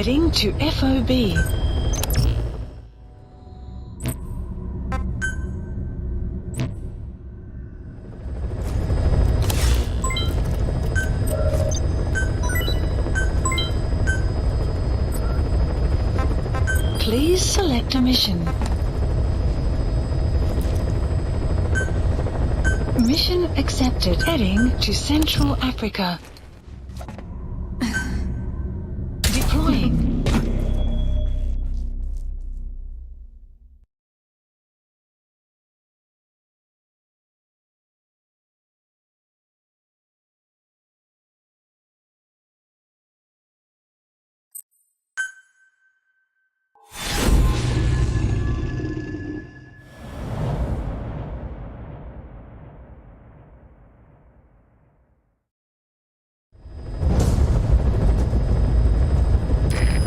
Heading to FOB. Please select a mission. Mission accepted. Heading to Central Africa. Deploying.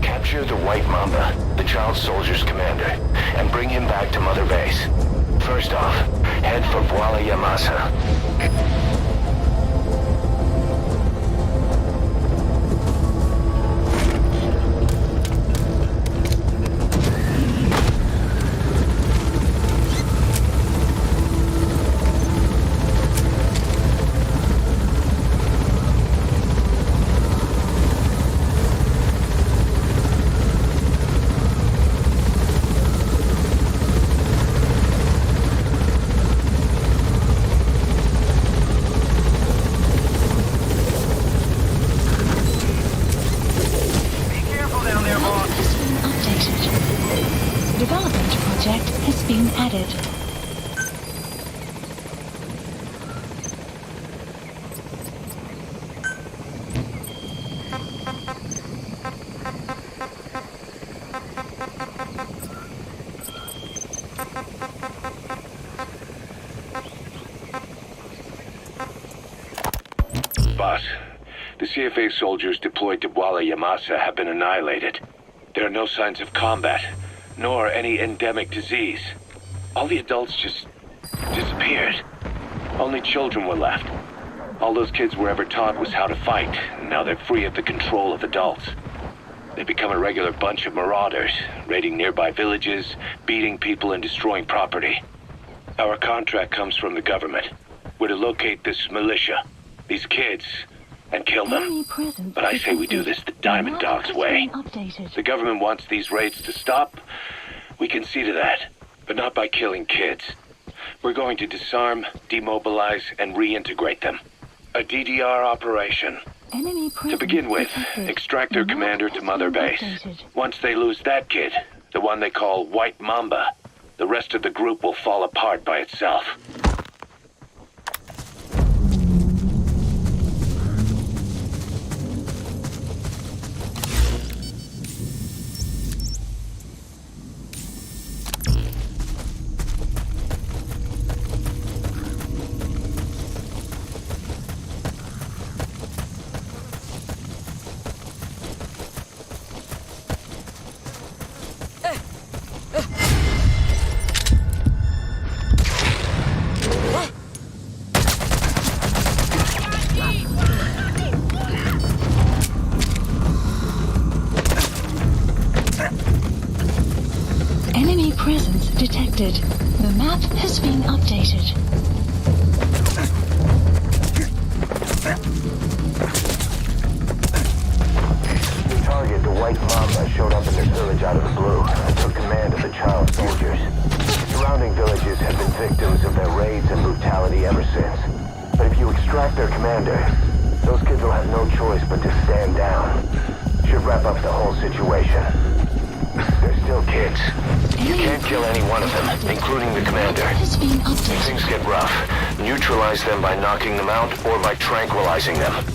Capture the White Mamba, the child soldier's commander, and bring him back to Mother Base. First off, head for Voila Yamasa. Development project has been added. Boss, the CFA soldiers deployed to Voila Yamasa have been annihilated. There are no signs of combat, nor any endemic disease. All the adults just disappeared. Only children were left. All those kids were ever taught was how to fight, and now they're free of the control of adults. They've become a regular bunch of marauders, raiding nearby villages, beating people and destroying property. Our contract comes from the government. We're to locate this militia, these kids, and kill them. But I say we do this the Diamond Dog's way. The government wants these raids to stop. We can see to that, but not by killing kids. We're going to disarm, demobilize, and reintegrate them. A DDR operation. To begin with, extract their commander to Mother Base. Once they lose that kid, the one they call White Mamba, the rest of the group will fall apart by itself. Presence detected. The map has been updated. The target, the White Mamba, showed up in their village out of the blue and took command of the child soldiers. Surrounding villages have been victims of their raids and brutality ever since. But if you extract their commander, those kids will have no choice but to stand down. Should wrap up the whole situation. They're still kids. You can't kill any one of them, including the commander. If things get rough, neutralize them by knocking them out or by tranquilizing them.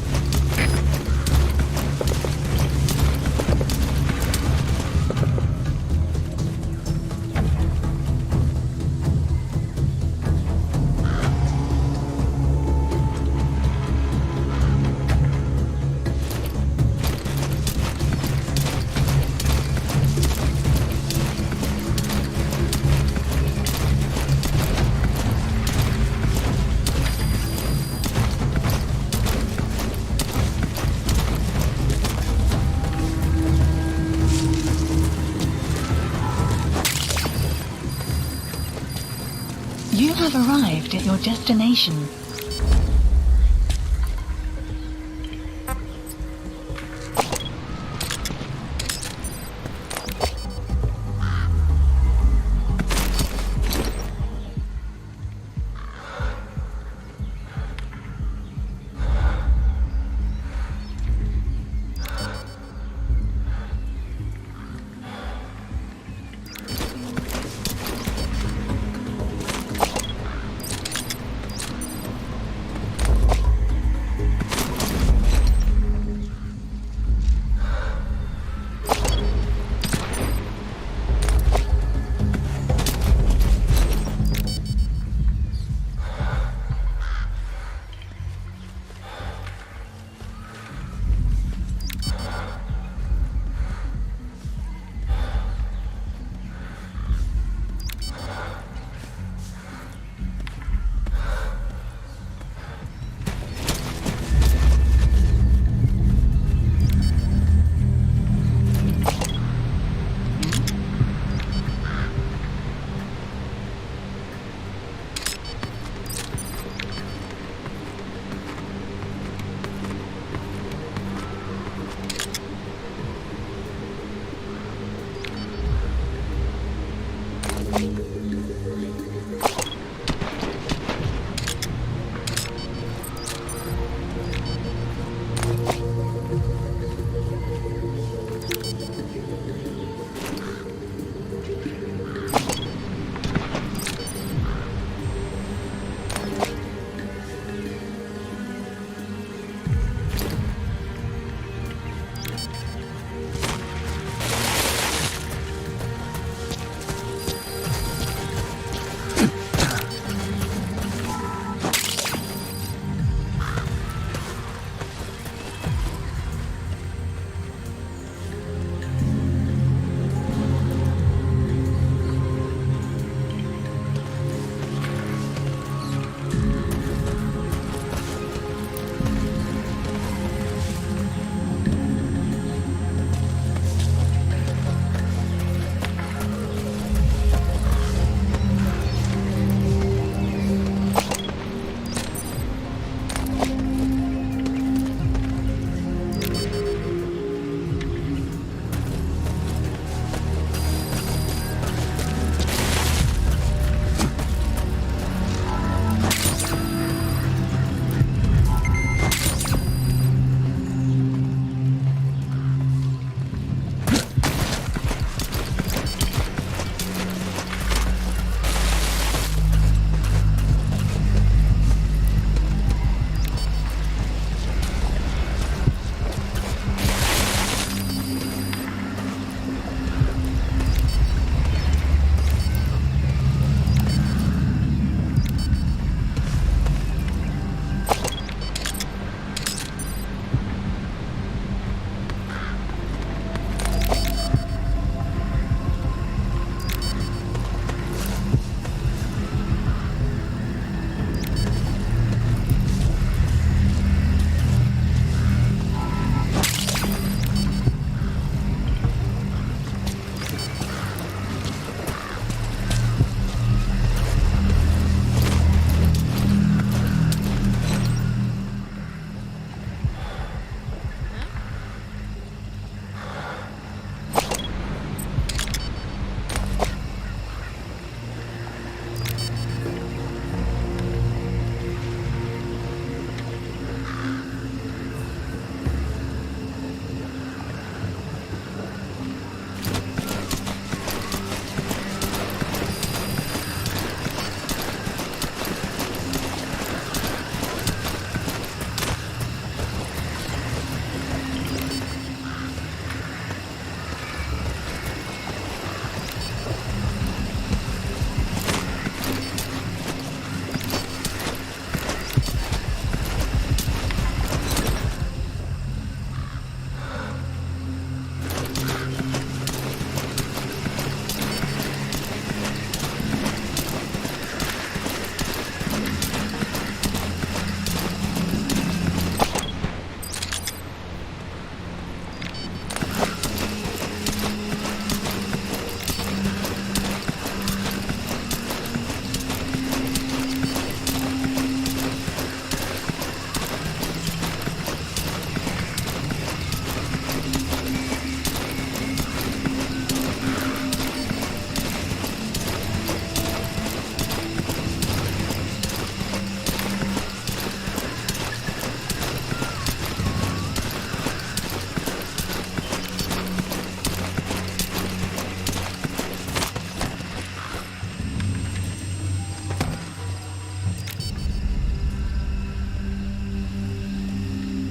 You have arrived at your destination.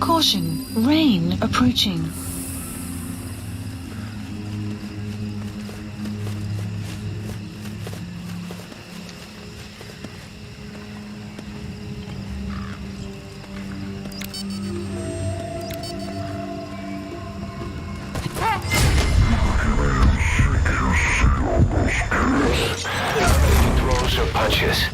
Caution, rain approaching. Throws or punches.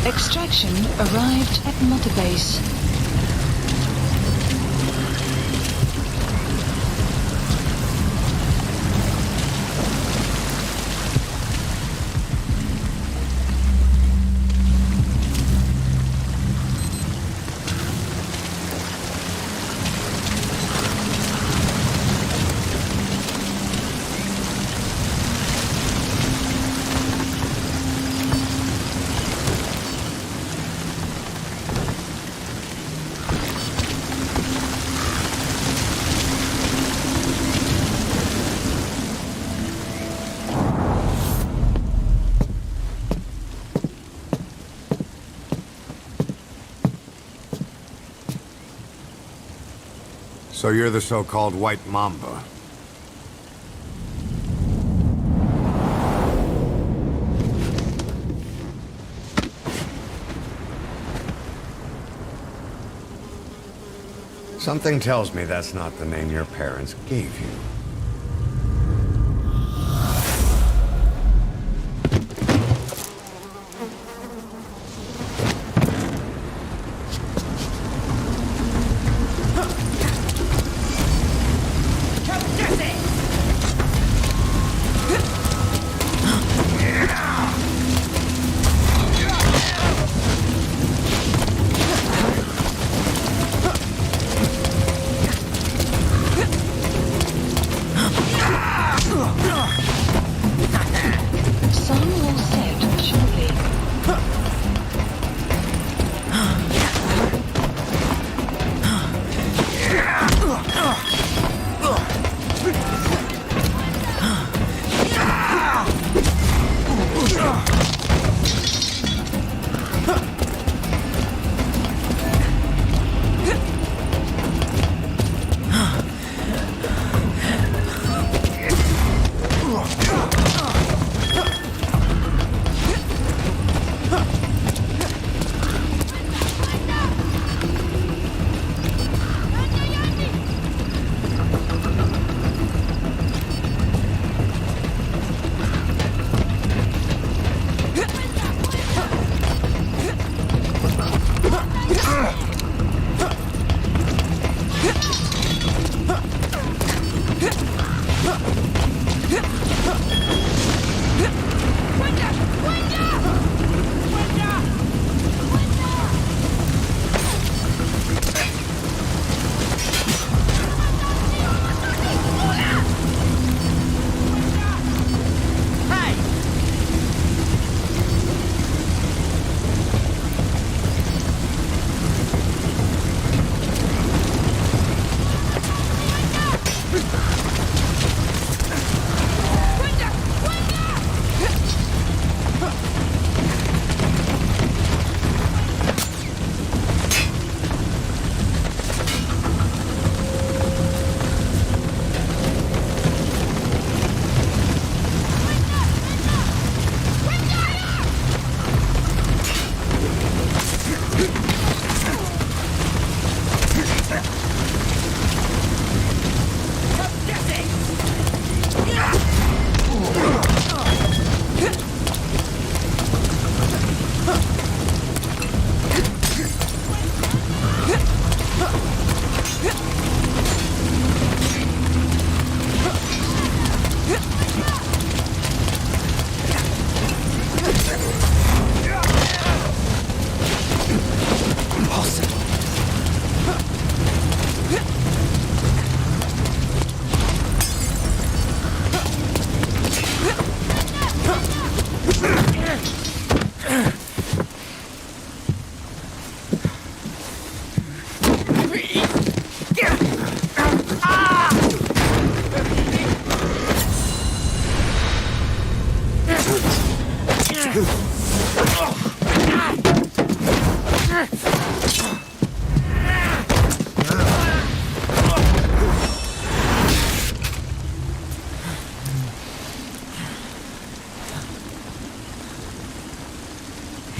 Extraction arrived at Mother Base. So you're the so-called White Mamba. Something tells me that's not the name your parents gave you.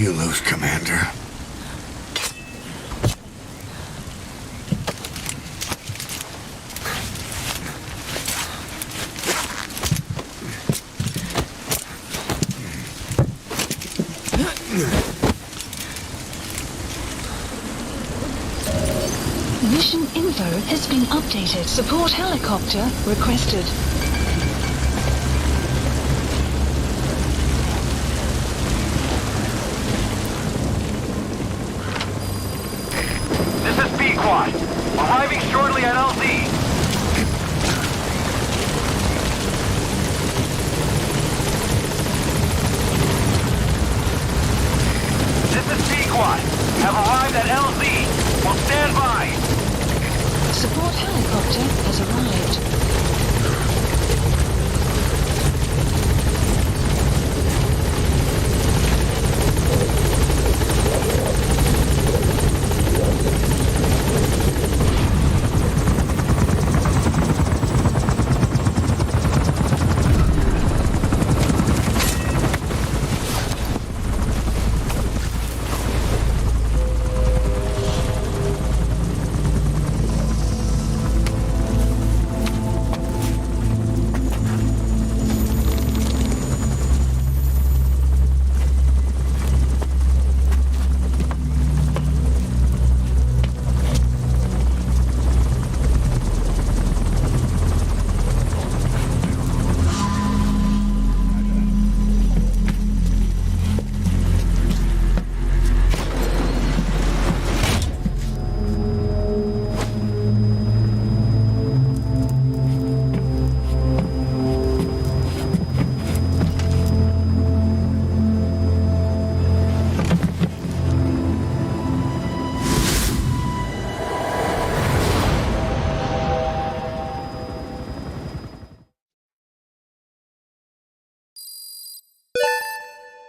You lose, Commander. Mission info has been updated. Support helicopter requested. This is B-Quad. Arriving shortly at LZ. This is B-Quad. Have arrived at LZ. Will stand by. Support helicopter has arrived.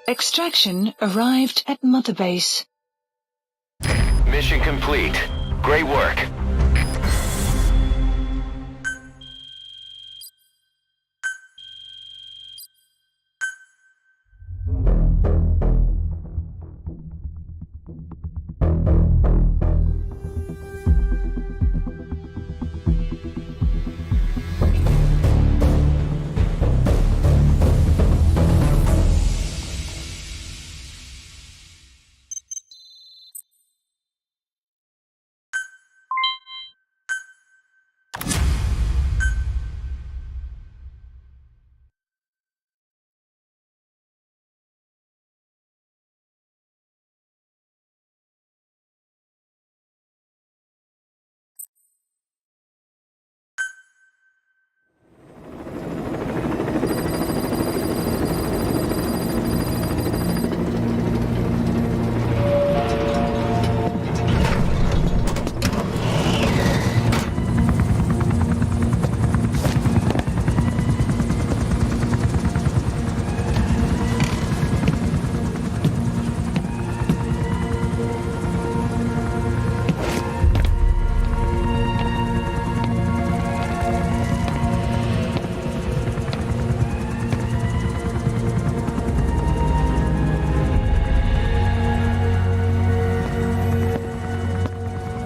Extraction arrived at Mother Base. Mission complete. Great work.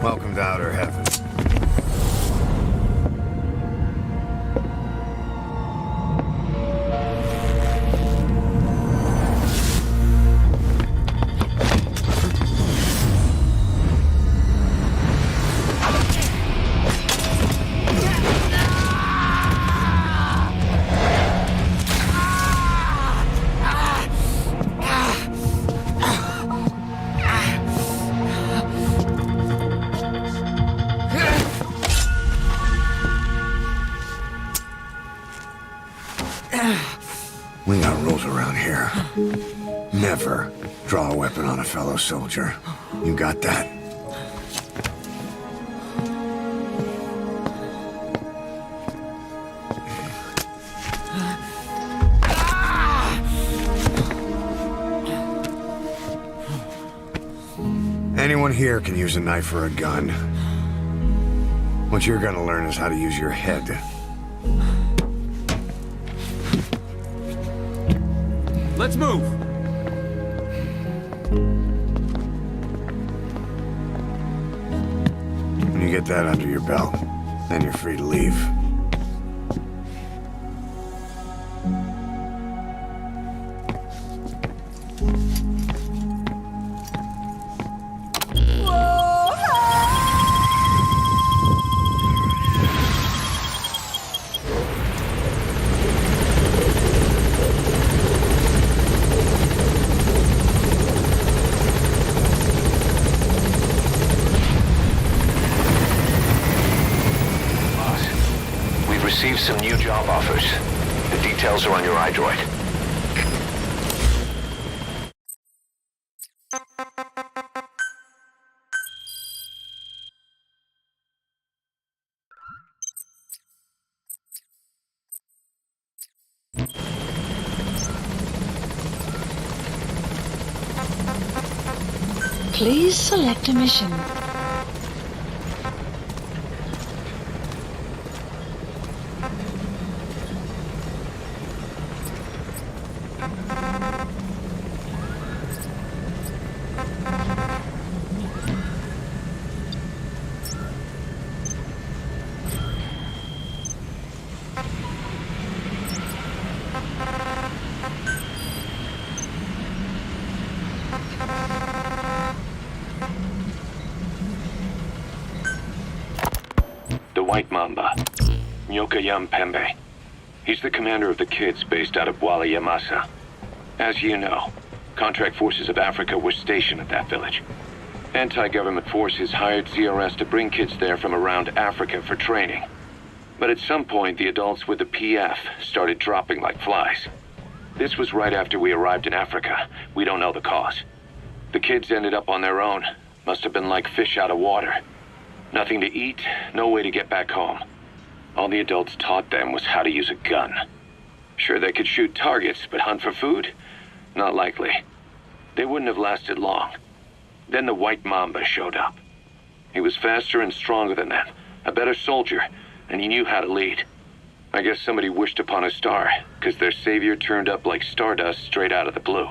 Welcome to Outer Heaven. We got rules around here. Never draw a weapon on a fellow soldier. You got that? Anyone here can use a knife or a gun. What you're gonna learn is how to use your head. Let's move. You get that under your belt, then you're free to leave. Received some new job offers. The details are on your iDroid. Please select a mission. The White Mamba, Nyoka Yam Pembe. He's the commander of the kids based out of Wala Yamasa. As you know, contract forces of Africa were stationed at that village. Anti-government forces hired CRS to bring kids there from around Africa for training. But at some point, the adults with the PF started dropping like flies. This was right after we arrived in Africa. We don't know the cause. The kids ended up on their own. Must have been like fish out of water. Nothing to eat, no way to get back home. All the adults taught them was how to use a gun. Sure, they could shoot targets, but hunt for food? Not likely. They wouldn't have lasted long. Then the White Mamba showed up. He was faster and stronger than them, a better soldier, and he knew how to lead. I guess somebody wished upon a star, because their savior turned up like stardust straight out of the blue.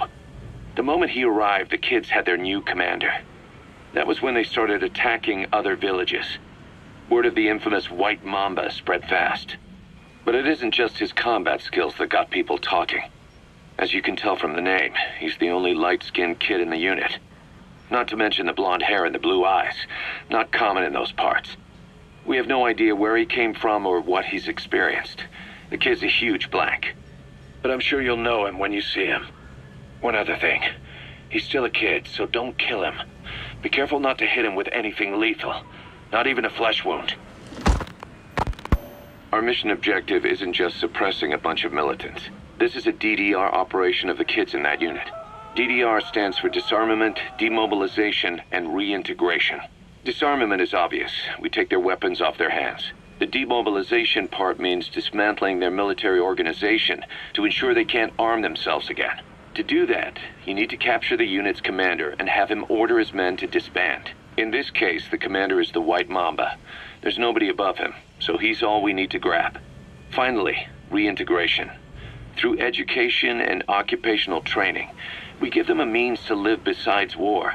The moment he arrived, the kids had their new commander. That was when they started attacking other villages. Word of the infamous White Mamba spread fast. But it isn't just his combat skills that got people talking. As you can tell from the name, he's the only light-skinned kid in the unit. Not to mention the blonde hair and the blue eyes. Not common in those parts. We have no idea where he came from or what he's experienced. The kid's a huge blank. But I'm sure you'll know him when you see him. One other thing. He's still a kid, so don't kill him. Be careful not to hit him with anything lethal. Not even a flesh wound. Our mission objective isn't just suppressing a bunch of militants. This is a DDR operation of the kids in that unit. DDR stands for disarmament, demobilization, and reintegration. Disarmament is obvious. We take their weapons off their hands. The demobilization part means dismantling their military organization to ensure they can't arm themselves again. To do that, you need to capture the unit's commander and have him order his men to disband. In this case, the commander is the White Mamba. There's nobody above him, so he's all we need to grab. Finally, reintegration. Through education and occupational training, we give them a means to live besides war.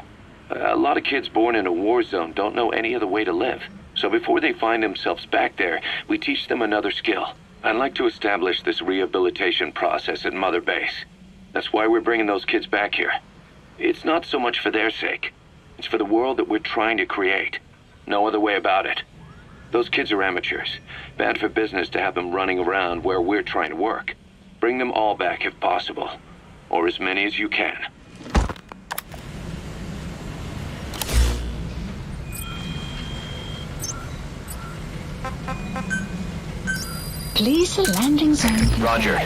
A lot of kids born in a war zone don't know any other way to live. So before they find themselves back there, we teach them another skill. I'd like to establish this rehabilitation process at Mother Base. That's why we're bringing those kids back here. It's not so much for their sake. It's for the world that we're trying to create. No other way about it. Those kids are amateurs. Bad for business to have them running around where we're trying to work. Bring them all back if possible. Or as many as you can. Please the landing zone confirmed. Roger.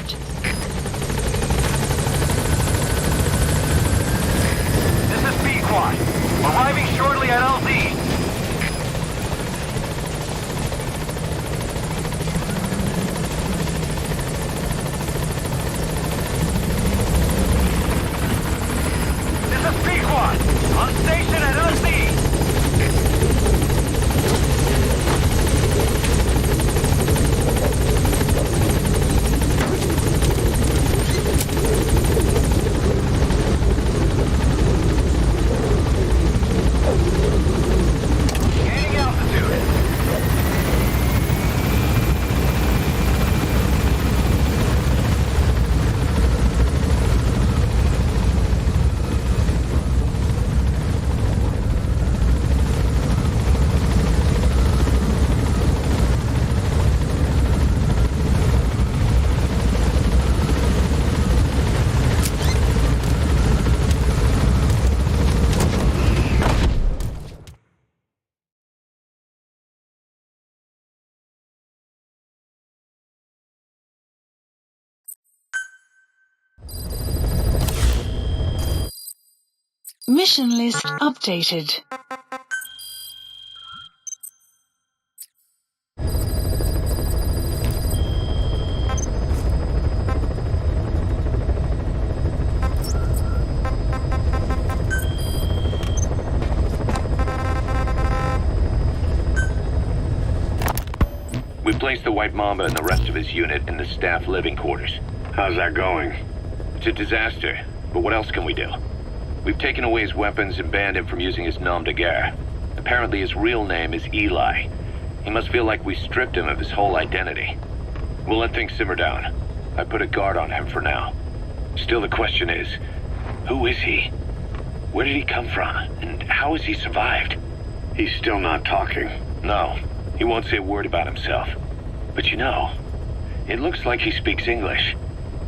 This is P-Quad. Arriving shortly at LZ. This is P-Quad. On station at LZ. Mission list updated. We placed the White Mamba and the rest of his unit in the staff living quarters. How's that going? It's a disaster, but what else can we do? We've taken away his weapons and banned him from using his nom de guerre. Apparently his real name is Eli. He must feel like we stripped him of his whole identity. We'll let things simmer down. I put a guard on him for now. Still the question is, who is he? Where did he come from? And how has he survived? He's still not talking. No, he won't say a word about himself. But you know, it looks like he speaks English.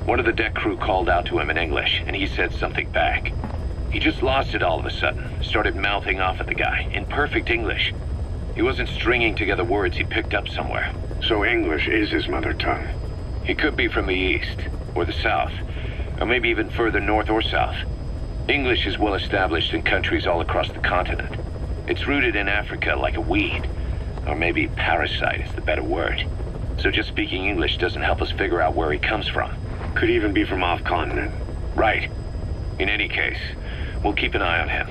One of the deck crew called out to him in English, and he said something back. He just lost it all of a sudden, started mouthing off at the guy, in perfect English. He wasn't stringing together words he picked up somewhere. So English is his mother tongue. He could be from the east, or the south, or maybe even further north or south. English is well established in countries all across the continent. It's rooted in Africa like a weed, or maybe parasite is the better word. So just speaking English doesn't help us figure out where he comes from. Could even be from off-continent. Right. In any case, we'll keep an eye on him.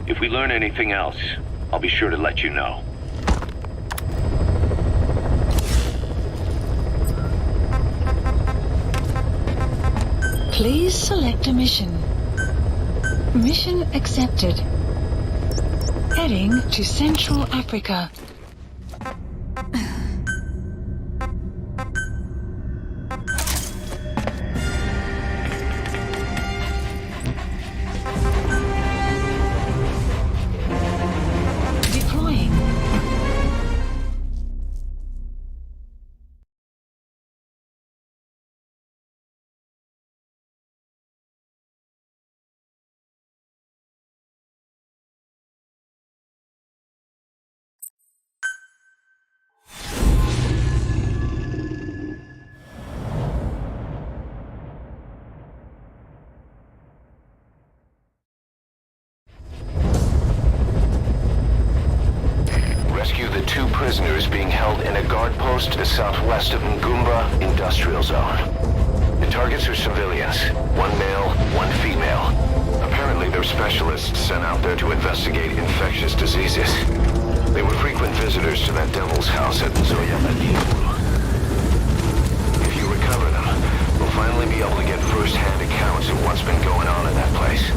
If we learn anything else, I'll be sure to let you know. Please select a mission. Mission accepted. Heading to Central Africa. Deploying. Rescue the 2 prisoners being held in a guard post southwest of Ngumba Industrial Zone. The targets are civilians, 1 male, 1 female. Apparently they're specialists sent out there to investigate infectious diseases. They were frequent visitors to that devil's house at Zoya Mediu. If you recover them, we'll finally be able to get first-hand accounts of what's been going on in that place.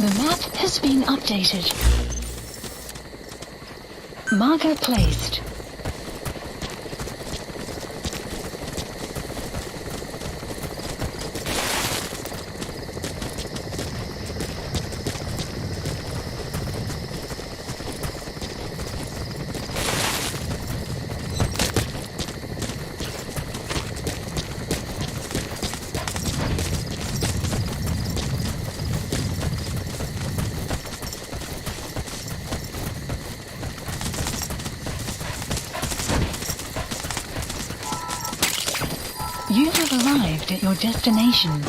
The map has been updated. Marker placed. You have arrived at your destination.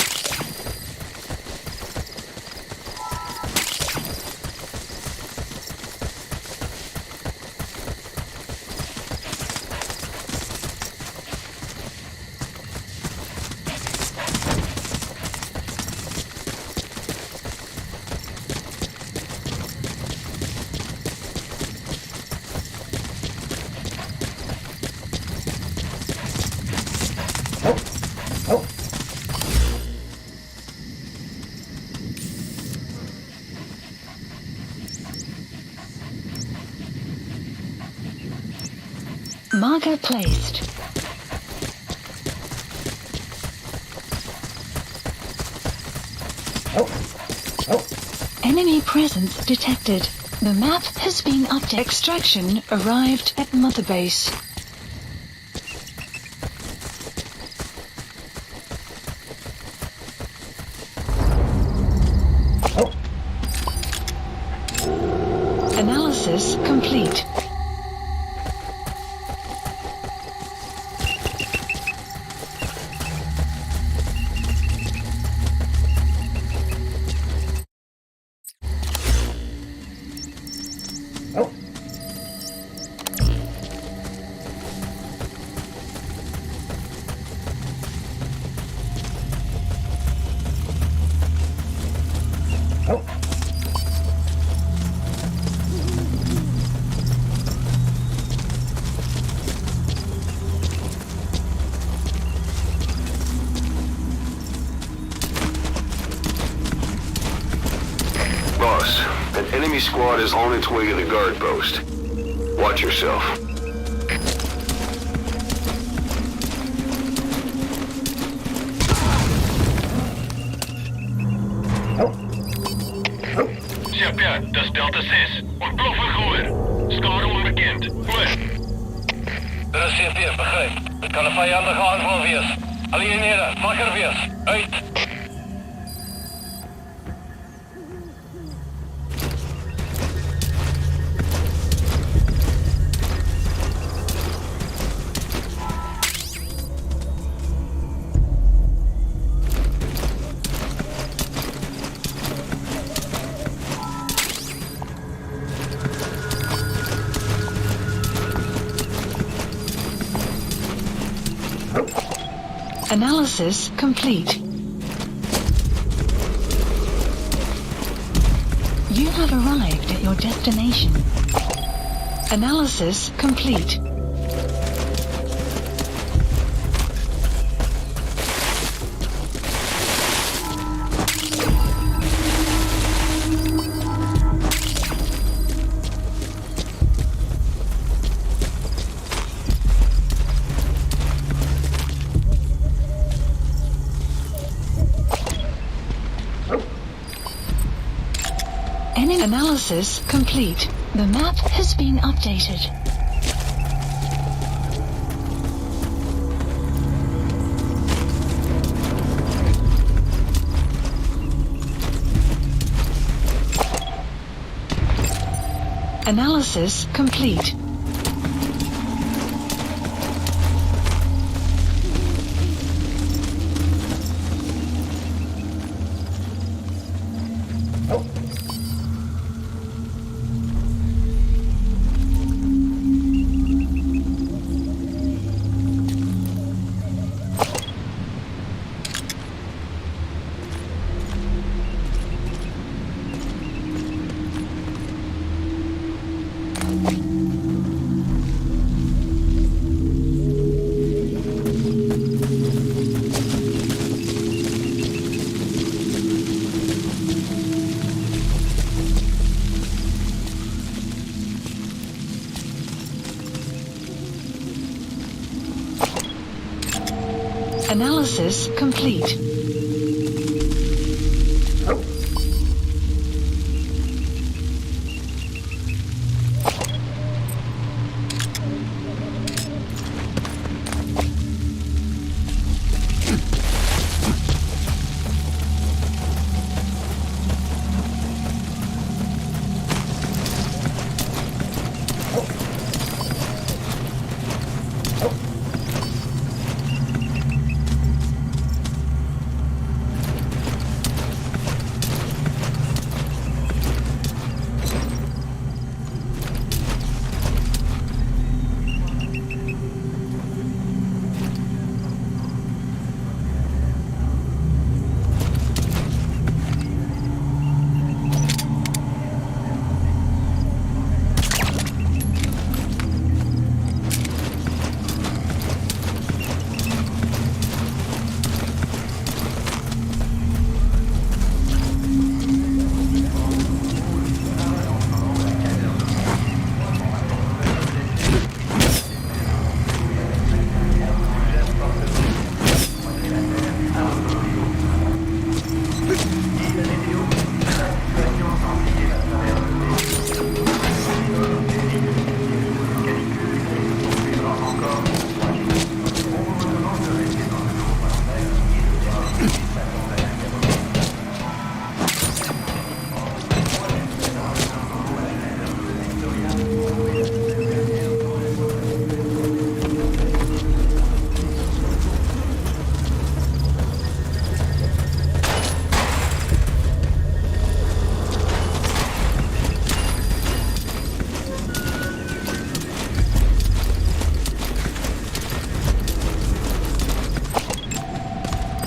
Marker placed. Enemy presence detected. The map has been updated. Extraction arrived at Mother Base. Analysis complete. Boss, an enemy squad is on its way to the guard post. Watch yourself. CP, das Delta 6. Ontploffing gehoord. Schade onbekend. Goed. Dat is CP, begrijp. Het kan een vijandige aanval wees. Allieneerde, wakker wees. Uit. Analysis complete. You have arrived at your destination. Analysis complete. Analysis complete. The map has been updated. Analysis complete. Analysis complete.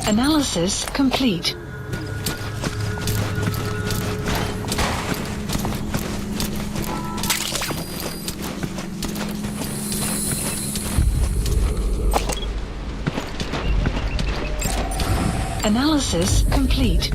Analysis complete. Analysis complete.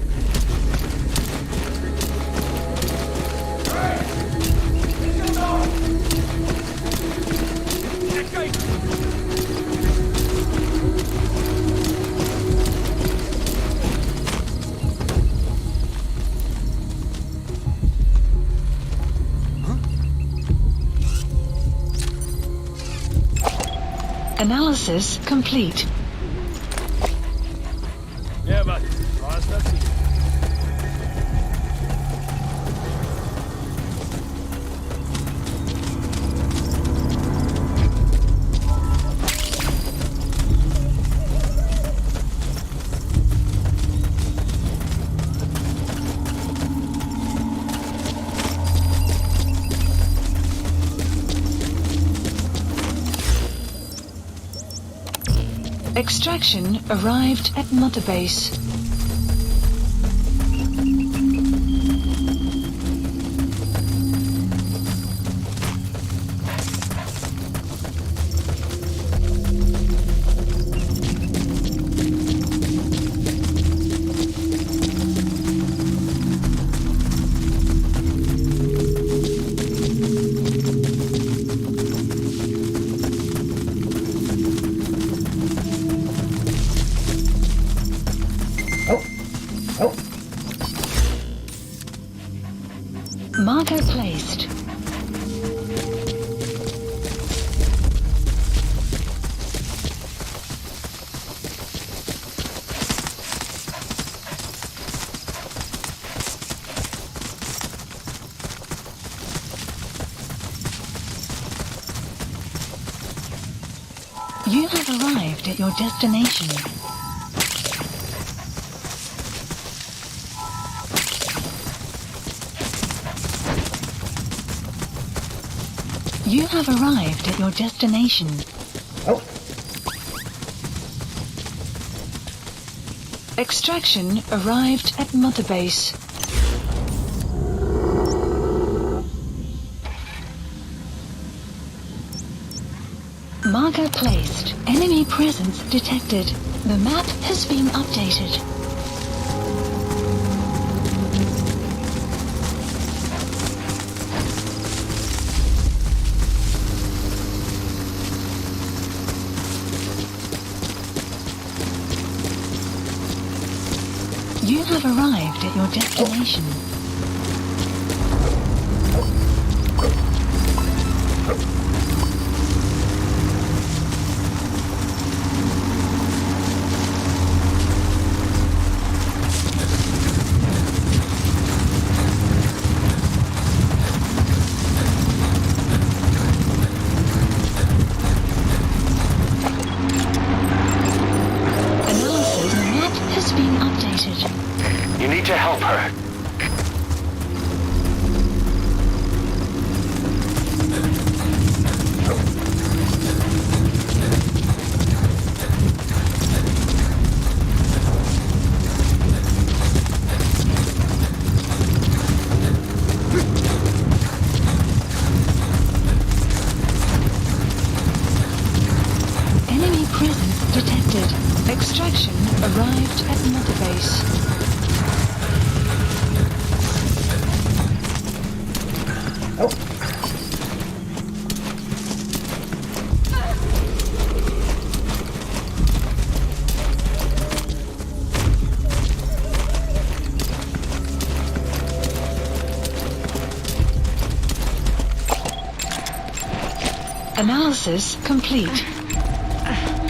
Analysis complete. Yeah, but was das hier? Extraction arrived at Mother Base. Marker placed. You have arrived at your destination. You have arrived at your destination. Extraction arrived at Mother Base. Marker placed. Enemy presence detected. The map has been updated. You have arrived at your destination. Analysis, the map has been updated. You need to help her. Enemy presence detected. Extraction arrived at Mother Base. Analysis complete.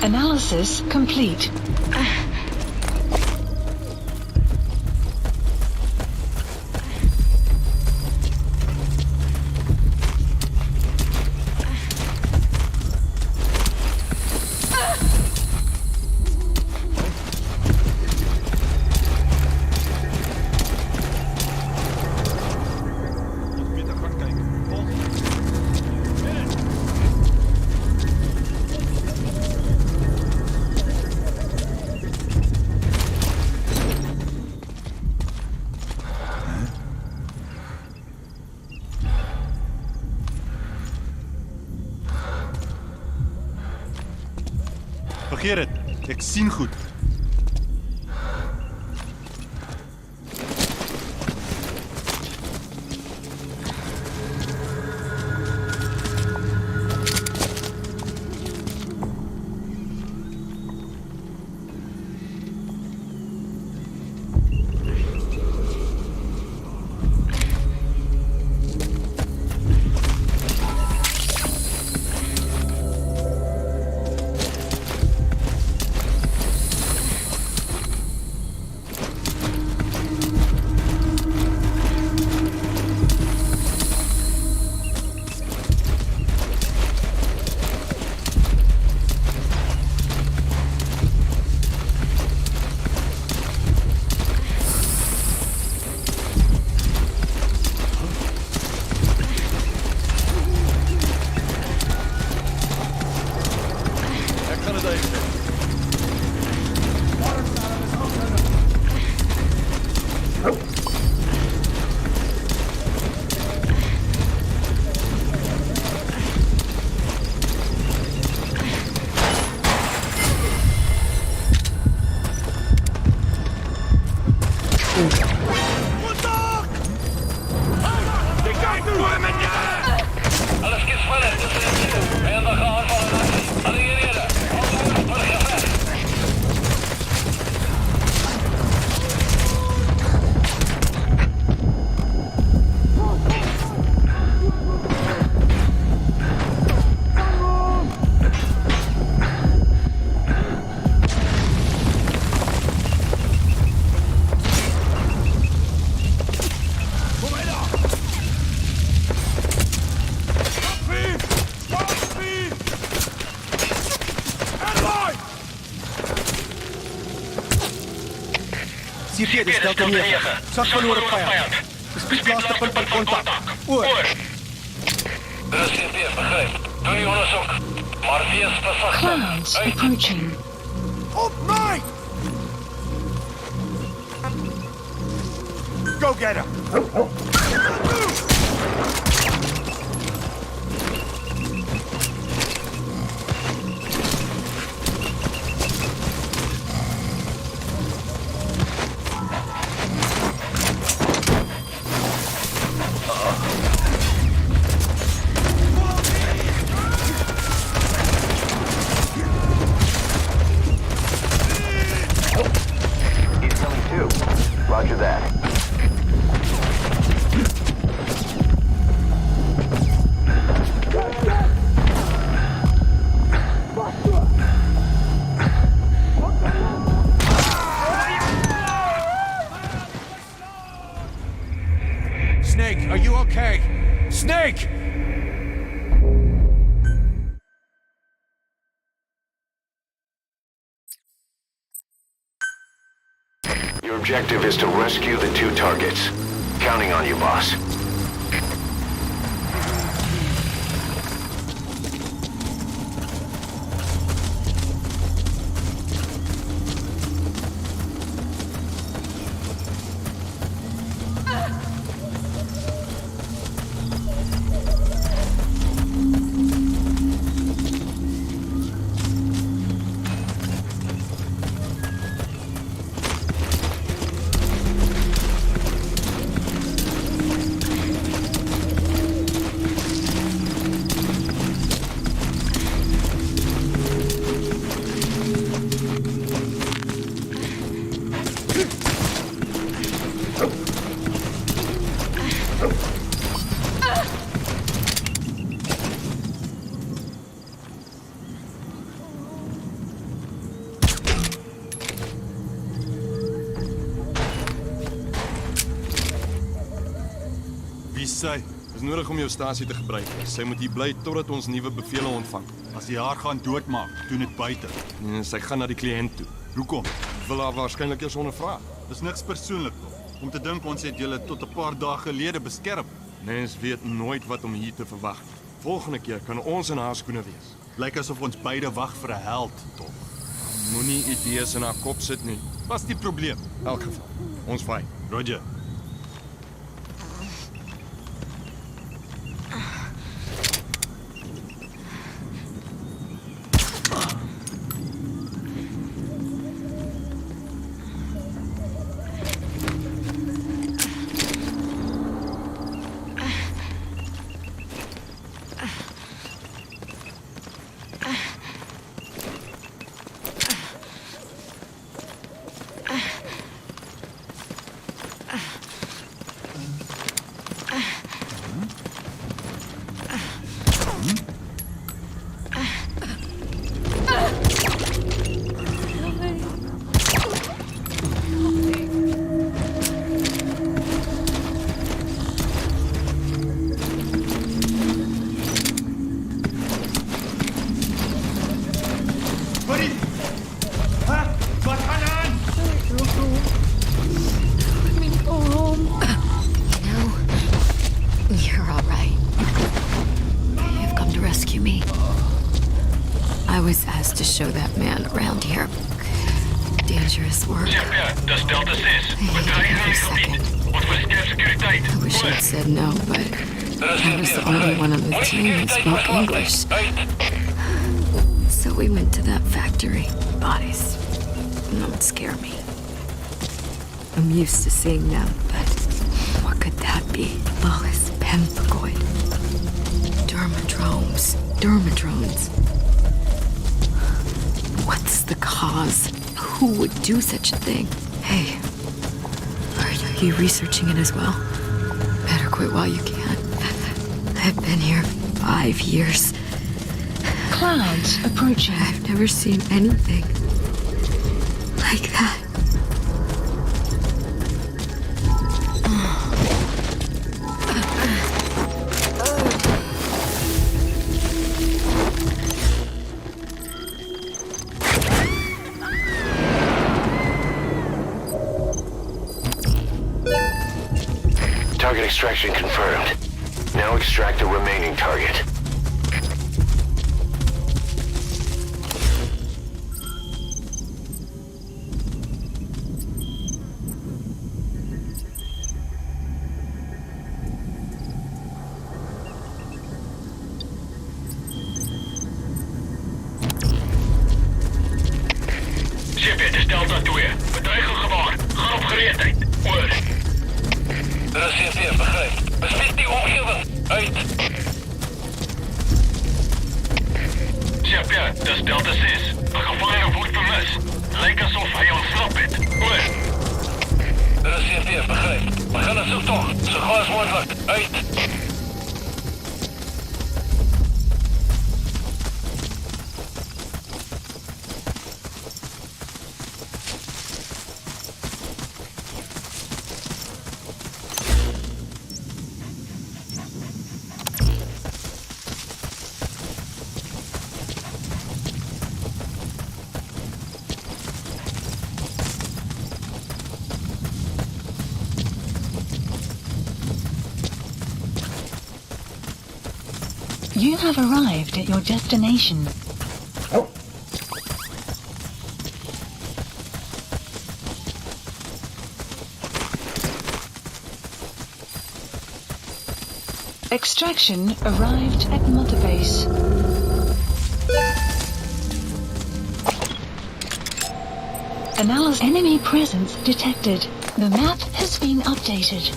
Analysis complete. Vergeet dit. Ek sien goed. CP, dis Delta 9. Sak verloor op vyand. Bespreek laaste punt van kontak. Oor. Dis CP, begryp. Doen die ondersoek. Maar wees versigtig. Clouds approaching. Op my! Go get him! Roger that. Snake, are you okay? Snake! Your objective is to rescue the two targets. Counting on you, boss. Sy is nodig om jou stasie te gebruik. Sy moet hier bly totdat ons nuwe bevele ontvang. As jy haar gaan doodmaak, doen dit buite. En sy gaan na die kliënt toe. Hoekom? Wil haar waarskynlik eers ondervra. Dis niks persoonlik tog. Om te dink ons het julle tot 'n paar dae gelede beskerm. Mens weet nooit wat om hier te verwag. Volgende keer kan ons in haar skoene wees. Lyk asof ons beide wag vir 'n held tog. Moenie idees in haar kop sit nie. Wat is die probleem? In elk geval, ons vaai. Roger. Wallace has to show that man around here. Dangerous work. Chapter, dis Delta 6. I hate every second. Wat verskerp sekuriteit. I wish I'd said no, but I was the only one on the team who spoke English. So we went to that factory. Bodies. Don't scare me. I'm used to seeing them, but what could that be? Wallace Pemphigoid. Dermadrones. What's the cause? Who would do such a thing? Hey, are you researching it as well? Better quit while you can. I've been here 5 years. Clouds approaching. I've never seen anything like that. Target extraction confirmed. Now extract the remaining target. Ship, dis Delta 2. Bedreiging gewaar. Gaan op gereedheid. Oor. Dit is CP, begryp. Bespiek die omgewing. Uit. Chapter, dis Delta 6. 'n gevangene word vermis. Lyk asof hy ontsnap het. Oor. Dit is CP, begryp. Begin 'n soektog. So gou as moontlik. Uit. You have arrived at your destination. Extraction arrived at Mother Base. Analysis enemy presence detected. The map has been updated.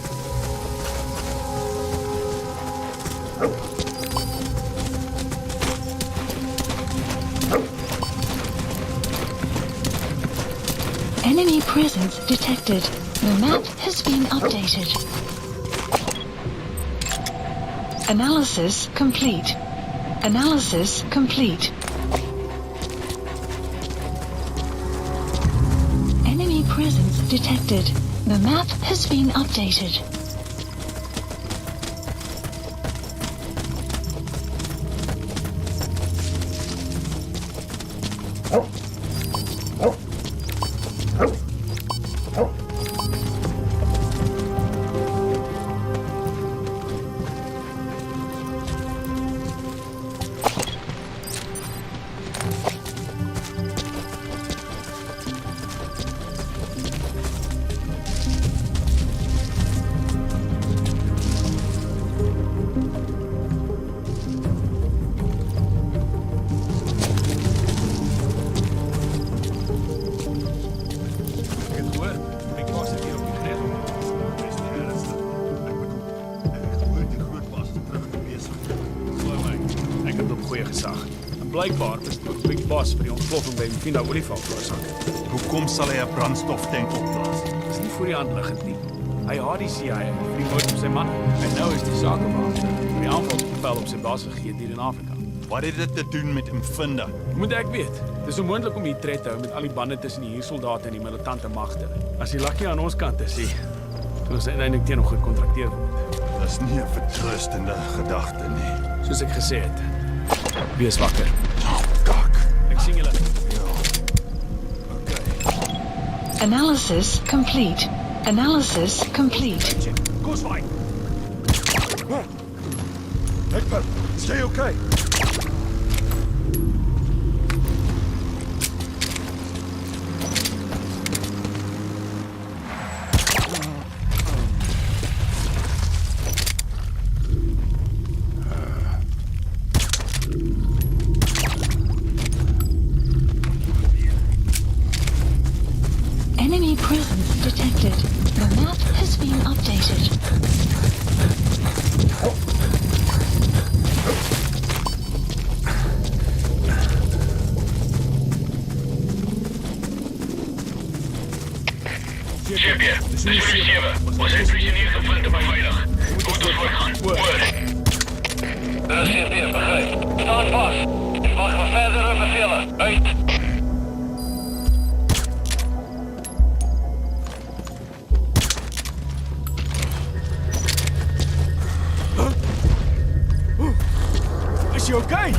Enemy presence detected. The map has been updated. Analysis complete. Analysis complete. Enemy presence detected. The map has been updated. Blykbaar is ook Big Boss vir die ontploffing by Mfina Olifant veroorsaak. Hoekom sal hy 'n brandstoftank opblaas? Dis nie voor die hand liggend nie. Hy haat die CIA vir die moord op sy man. En nou is die sakebeampte vir die aanvalsbevel op sy baas gegee hier in Afrika. Wat het dit te doen met Mfinda? Moet ek weet. Dis onmoontlik om hier tred te hou met al die bande tussen die huursoldate en die militante magte. As die lakkie aan ons kant is, sal ons uiteindelik teen hom gekontrakteer word. Dis nie 'n vertroostende gedagte nie. Soos ek gesê het. Wees wakker. Kak. Ek sien julle. Analysis complete. Analysis complete. Kuswai. Hector, is jy okay? Enemy presence detected. The map has been updated. Chef hier, dit is Ruby 7. Ons het prisoneer gevind maar veilig. Goed ons voortgaan. Hoor. Dit is CP, begrijp. Staan vast. Ik wacht voor verdere bevelen. Uit. Is jy okay?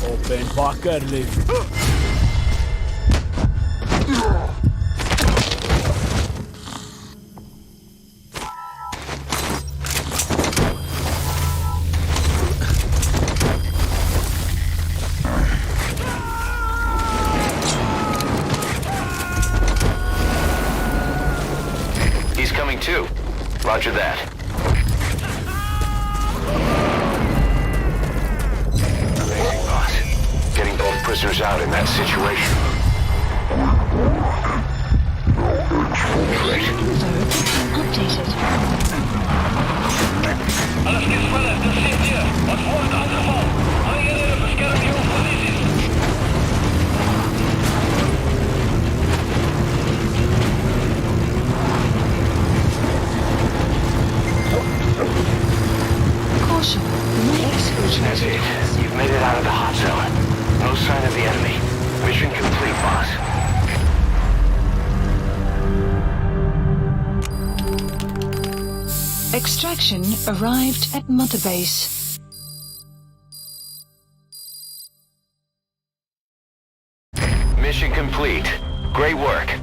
Op en wakker, lief. He's coming too. Roger that. Amazing, boss. Getting both prisoners out in that situation. Updated. Alles geht schneller, das seht ihr. Was wurde angefangen? Einige beschermen die Politie. Caution. That's it. You've made it out of the hot zone. No sign of the enemy. Mission complete, boss. Extraction arrived at Mother Base. Mission complete. Great work.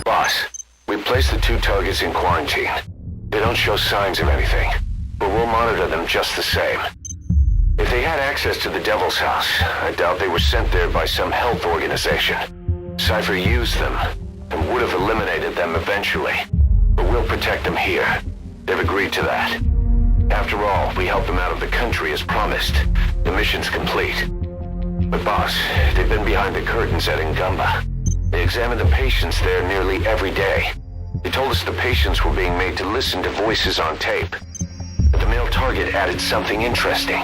Boss, we placed the 2 targets in quarantine. They don't show signs of anything, but we'll monitor them just the same. If they had access to the Devil's House, I doubt they were sent there by some health organization. Cypher used them, and would have eliminated them eventually. But we'll protect them here. They've agreed to that. After all, we helped them out of the country as promised. The mission's complete. But boss, they've been behind the curtains at Ngumba. They examined the patients there nearly every day. They told us the patients were being made to listen to voices on tape. But the male target added something interesting.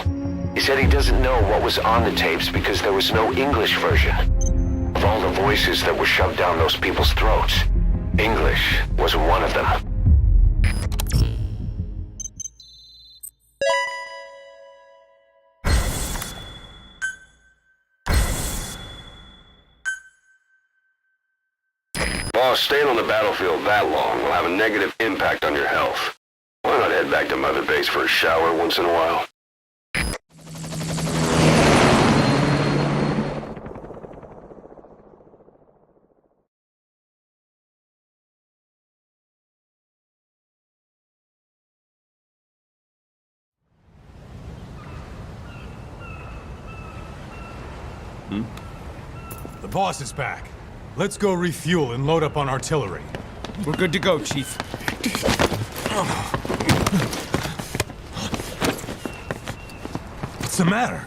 He said he doesn't know what was on the tapes because there was no English version. Of all the voices that were shoved down those people's throats, English was one of them. Boss, staying on the battlefield that long will have a negative impact on your health. Why not head back to Mother Base for a shower once in a while? The boss is back. Let's go refuel and load up on artillery. We're good to go, Chief. What's the matter?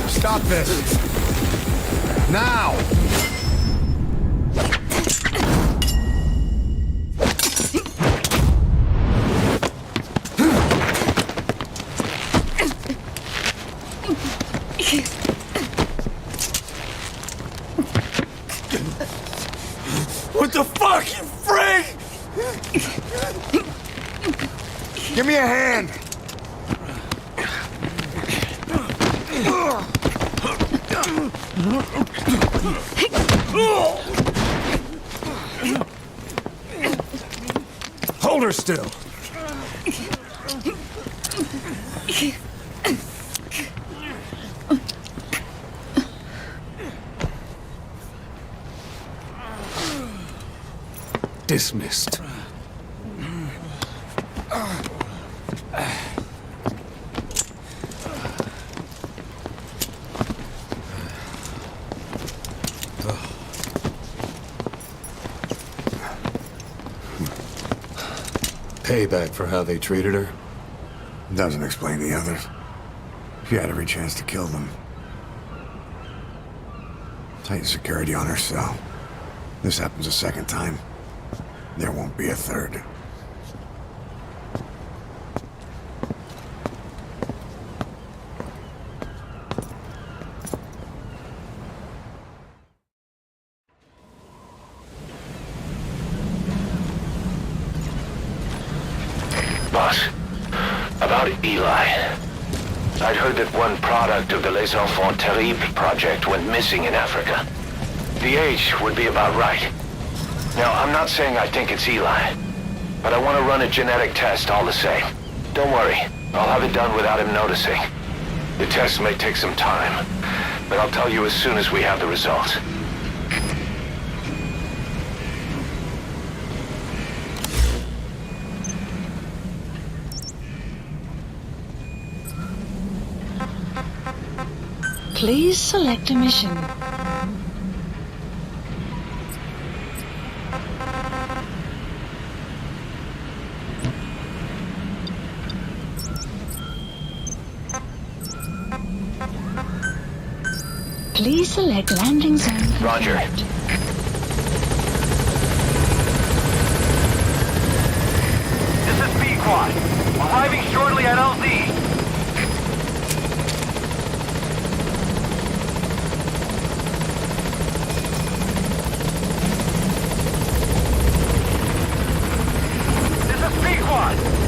Stop this! Now! What the fuck, you freak? Give me a hand! Hold her still. Dismissed. Payback for how they treated her? Doesn't explain the others. She had every chance to kill them. Tight security on her cell. This happens a second time. There won't be a third. Boss, about Eli. I'd heard that one product of the Les Enfants Terribles project went missing in Africa. The age would be about right. Now, I'm not saying I think it's Eli, but I want to run a genetic test all the same. Don't worry, I'll have it done without him noticing. The test may take some time, but I'll tell you as soon as we have the results. Please select a mission. Please select landing zone. Roger. This is B-Quad. Arriving shortly at LZ.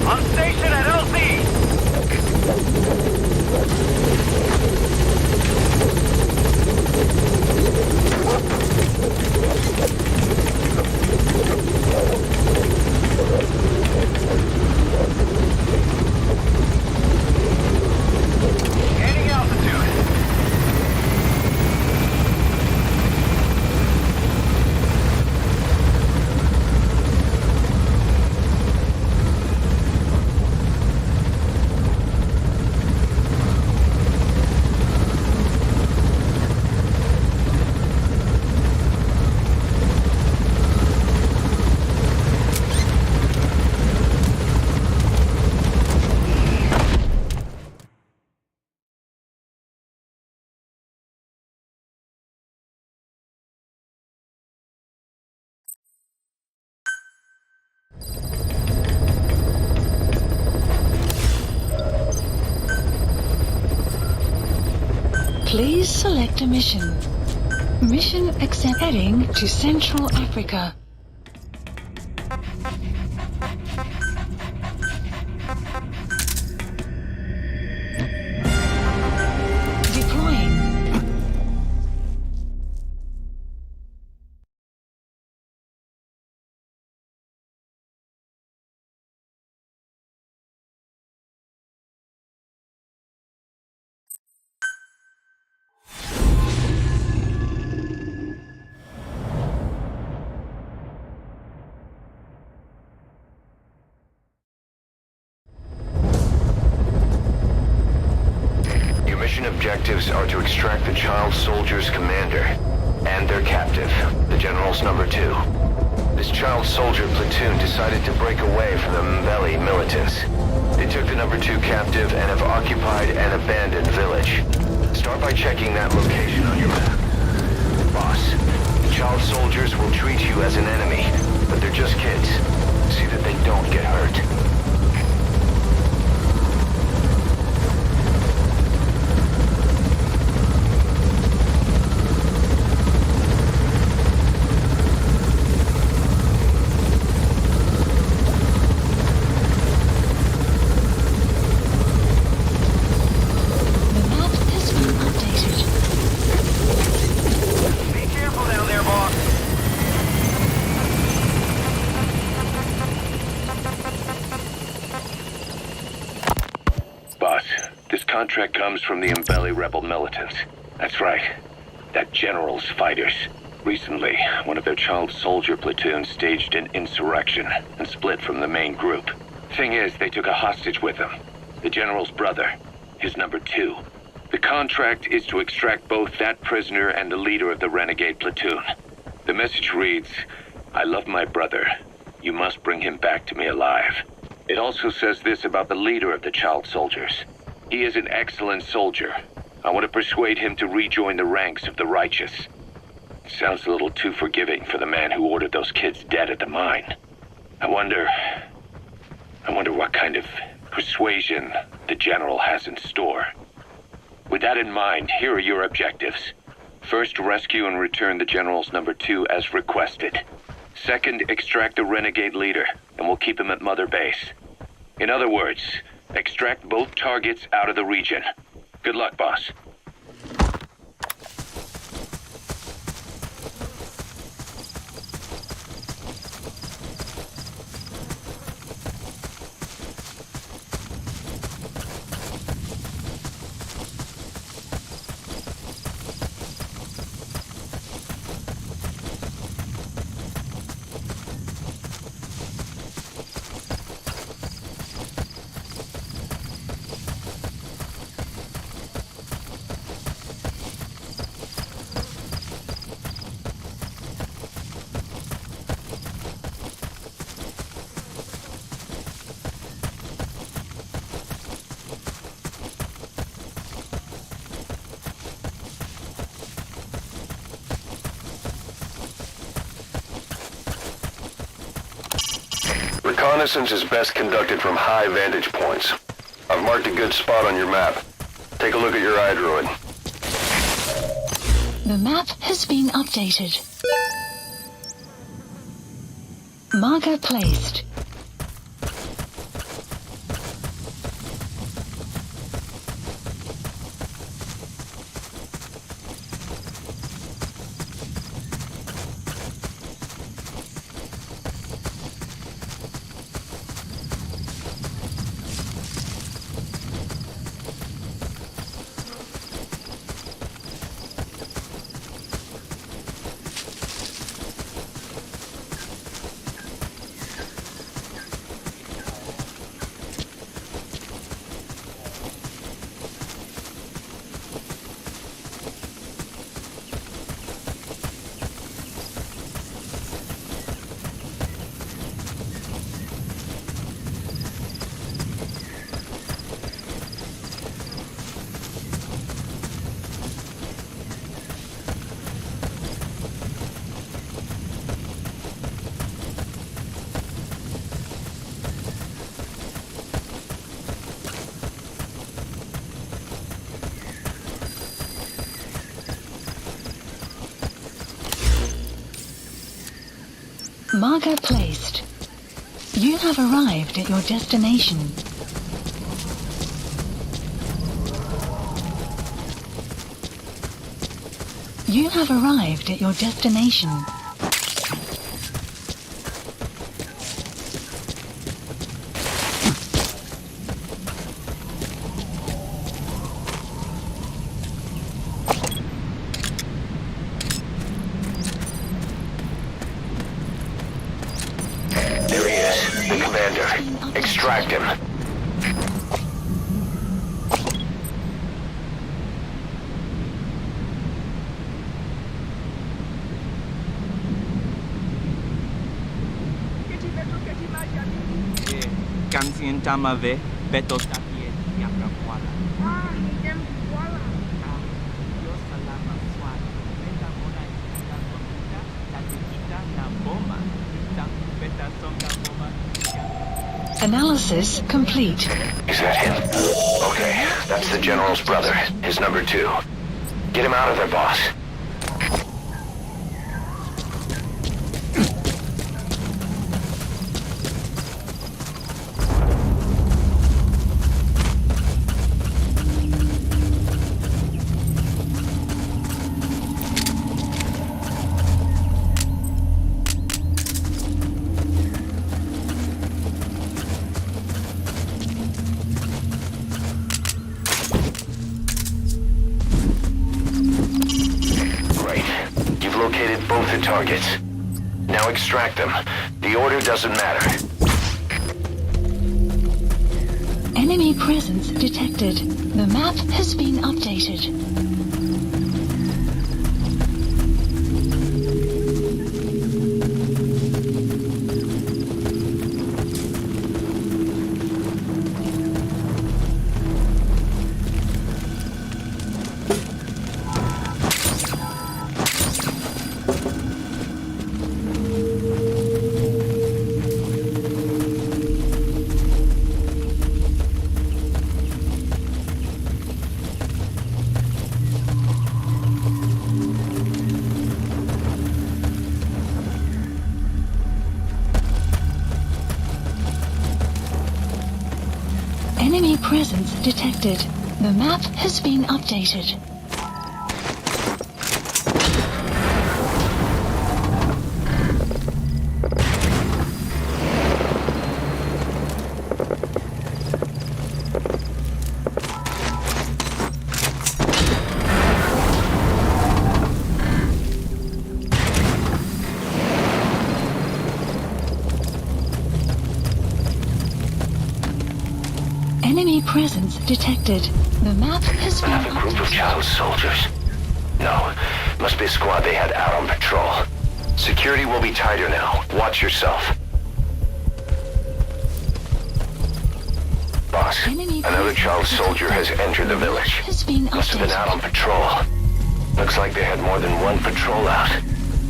On station at LZ! Gaining altitude. Please select a mission. Mission accept. Heading to Central Africa. Deploying. Objectives are to extract the child soldier's commander and their captive, the general's number 2. This child soldier platoon decided to break away from the Mbeli militants. They took the number 2 captive and have occupied an abandoned village. Start by checking that location on your map. Boss, the child soldiers will treat you as an enemy, but they're just kids. See that they don't get hurt. Contract comes from the Mbeli rebel militants. That's right. That general's fighters. Recently, one of their child soldier platoons staged an insurrection and split from the main group. Thing is, they took a hostage with them. The general's brother. His number 2. The contract is to extract both that prisoner and the leader of the renegade platoon. The message reads, "I love my brother. You must bring him back to me alive." It also says this about the leader of the child soldiers. He is an excellent soldier. I want to persuade him to rejoin the ranks of the righteous. Sounds a little too forgiving for the man who ordered those kids dead at the mine. I wonder what kind of persuasion the general has in store. With that in mind, here are your objectives. First, rescue and return the general's number 2 as requested. Second, extract the renegade leader, and we'll keep him at Mother Base. In other words, extract both targets out of the region. Good luck, boss. Reconnaissance is best conducted from high vantage points. I've marked a good spot on your map. Take a look at your iDroid. The map has been updated. Marker placed. Marker placed. You have arrived at your destination. You have arrived at your destination. Extract him. Kansian Tamave, Beto Tapie, Yakrapuala. Analysis complete. Is that him? Okay, that's the General's brother, his number 2. Get him out of there, boss. Located both the targets. Now extract them. The order doesn't matter. Enemy presence detected. The map has been updated. Enemy presence detected. The map has been updated. Enemy presence detected. The map has been... Have a group of child soldiers. No, must be a squad they had out on patrol. Security will be tighter now. Watch yourself. Boss, another child soldier has entered the village. Must have been out on patrol. Looks like they had more than one patrol out.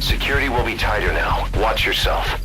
Security will be tighter now. Watch yourself.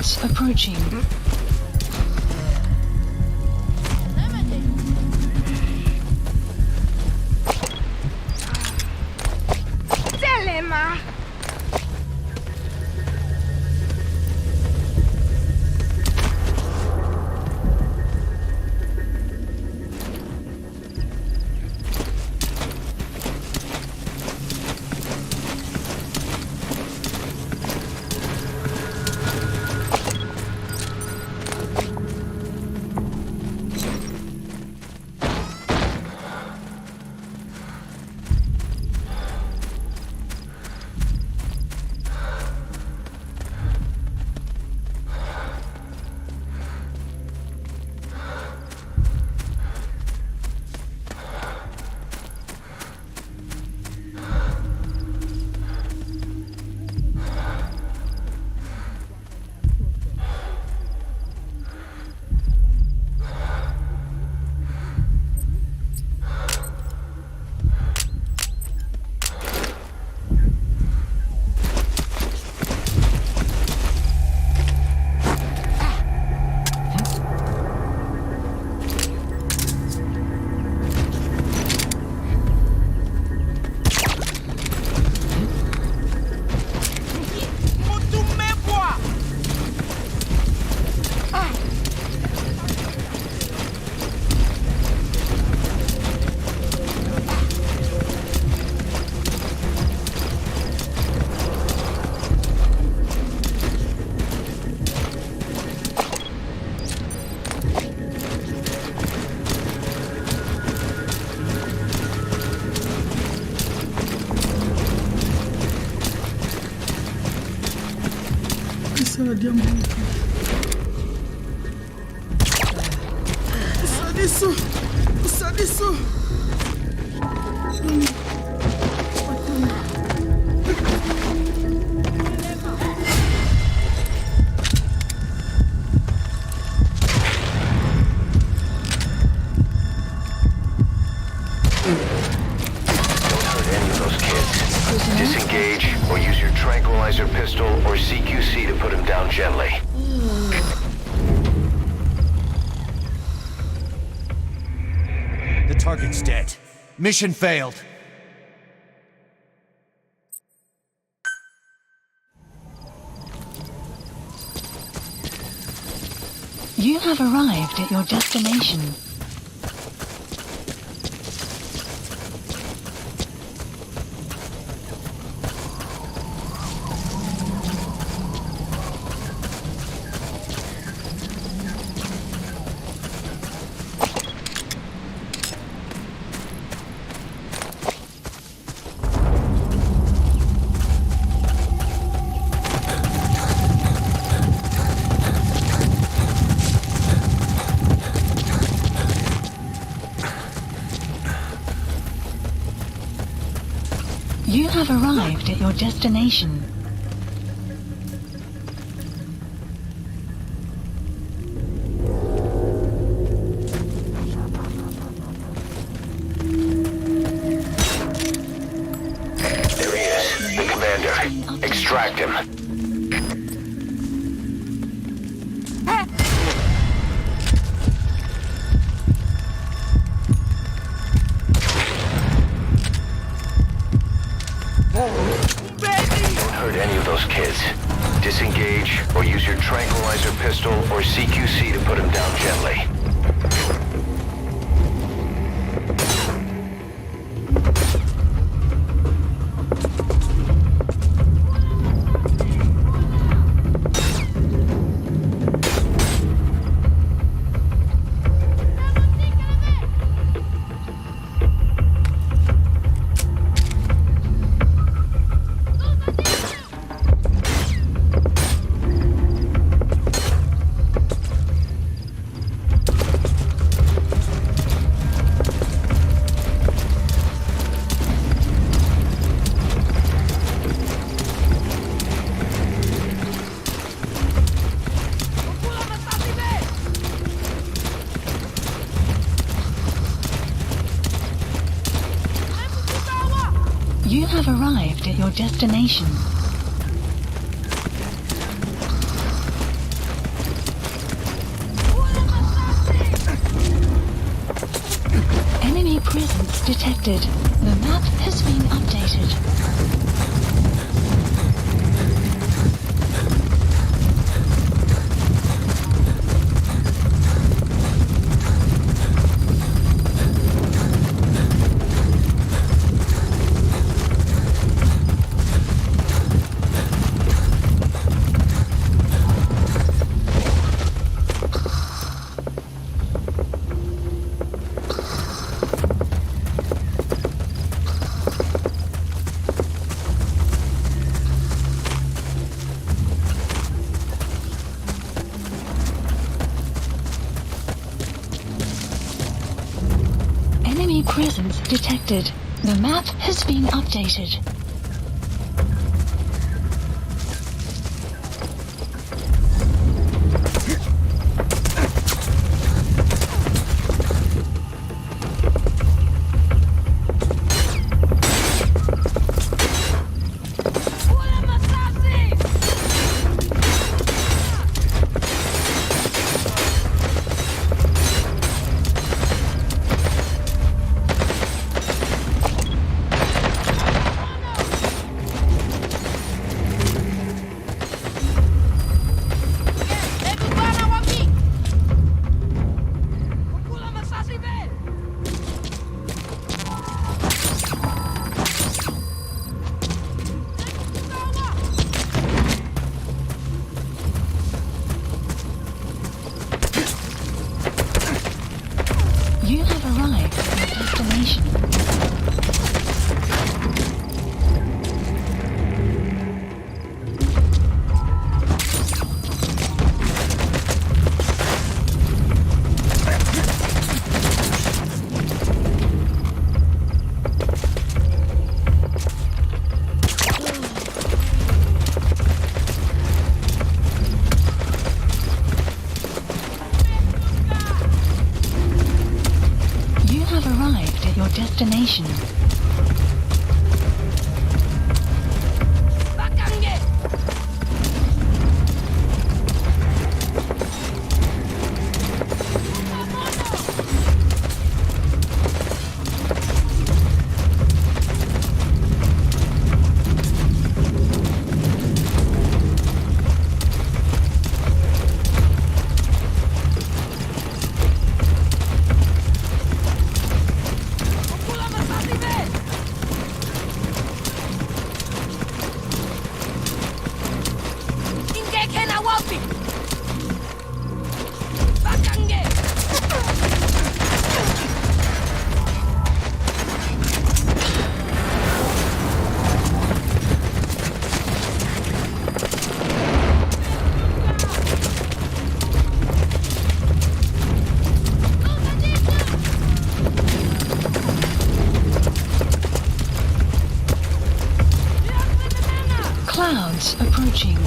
Hostiles approaching. Telema! Disengage or use your tranquilizer pistol or CQC to put him down gently. The target's dead. Mission failed. You have arrived at your destination. You have arrived at your destination. There he is, the commander. Extract him. Don't hurt any of those kids. Disengage or use your tranquilizer pistol or CQC to put him down gently. You have arrived at your destination. presence detected. The map has been updated. Enemy presence detected. The map has been updated. You have arrived at your destination. You have arrived at your destination. Clouds approaching.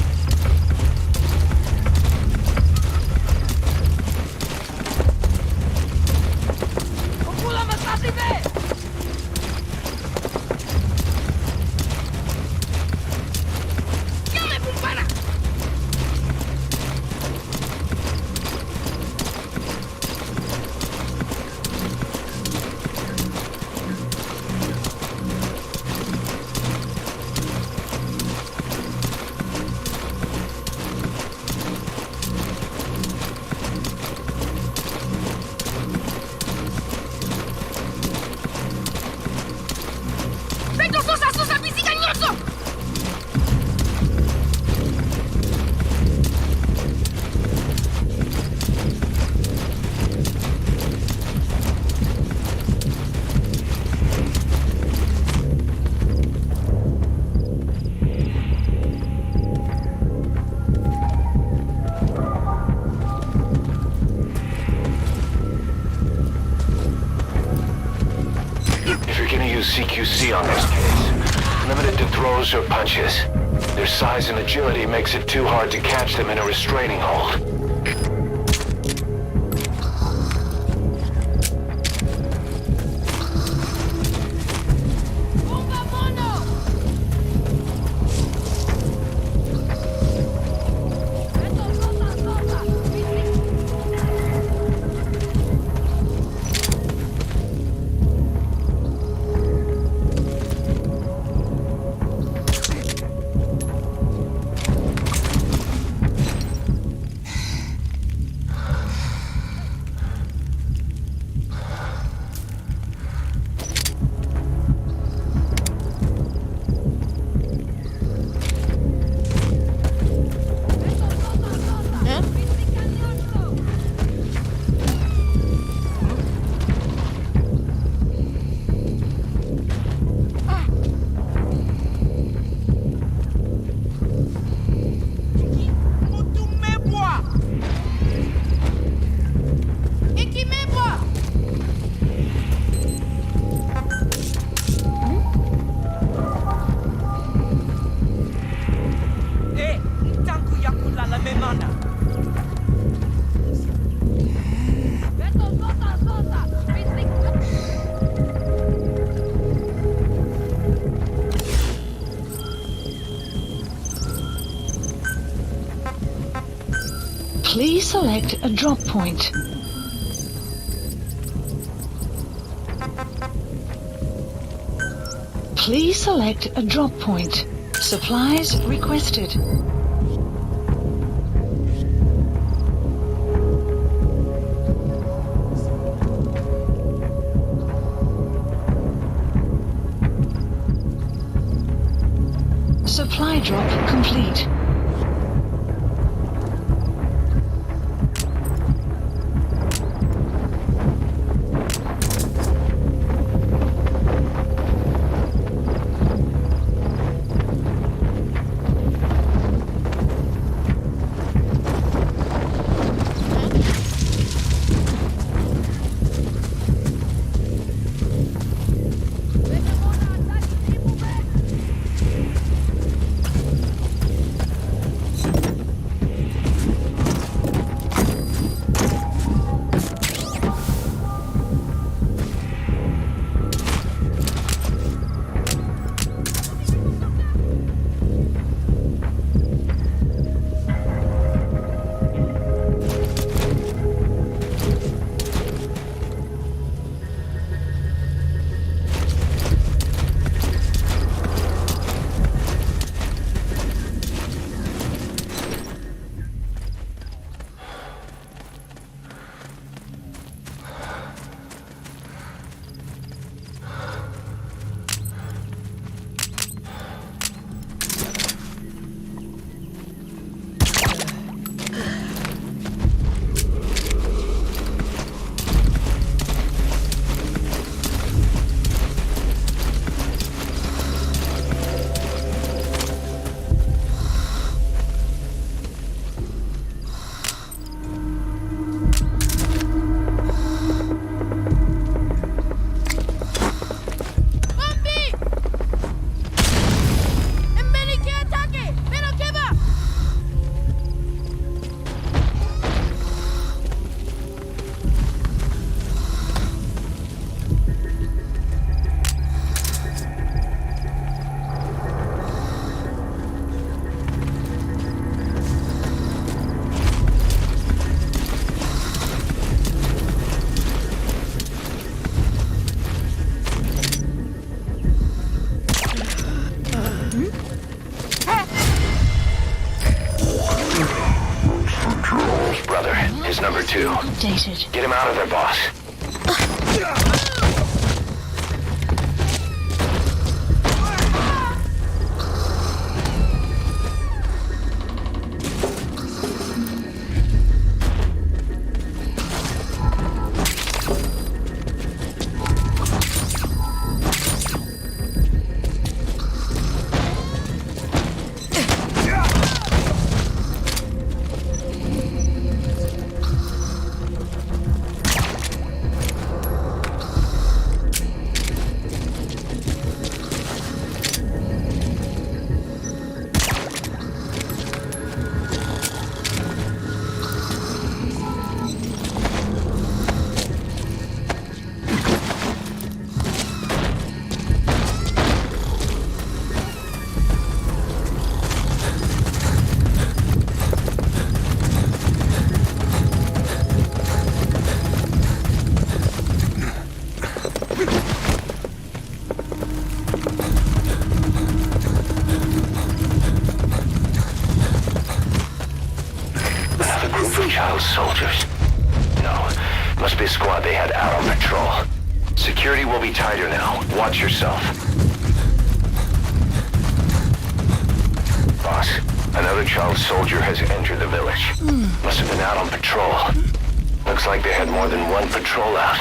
CQC on this case. Limited to throws or punches. Their size and agility makes it too hard to catch them in a restraining hold. Please select a drop point. Please select a drop point. Supplies requested. Supply drop complete. Updated. Get him out of there, boss. Soldiers. No, must be a squad they had out on patrol. Security will be tighter now. Watch yourself. Boss, another child soldier has entered the village. Must have been out on patrol. Looks like they had more than one patrol out.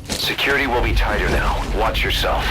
Security will be tighter now. Watch yourself.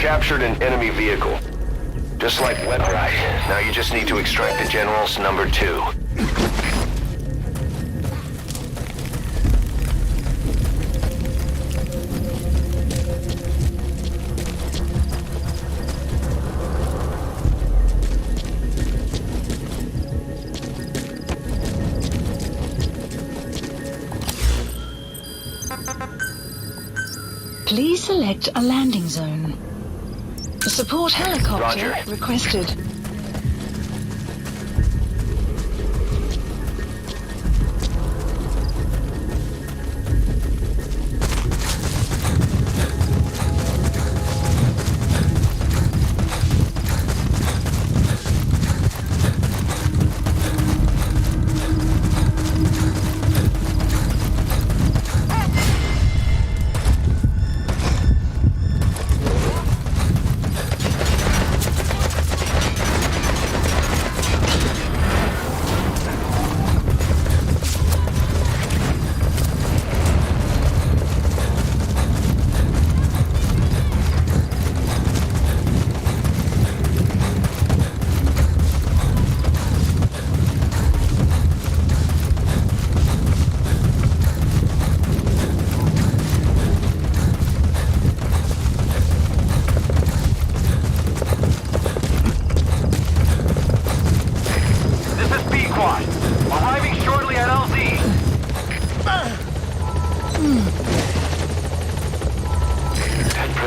captured an enemy vehicle. Just like when... Alright, now you just need to extract the General's number 2. Please select a landing zone. Support helicopter Roger. requested.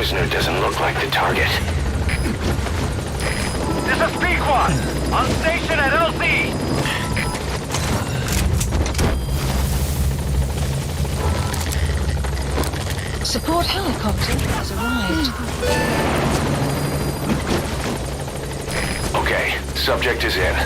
Prisoner doesn't look like the target. This is Pequod! On station at LZ! Support helicopter has arrived. Okay, subject is in.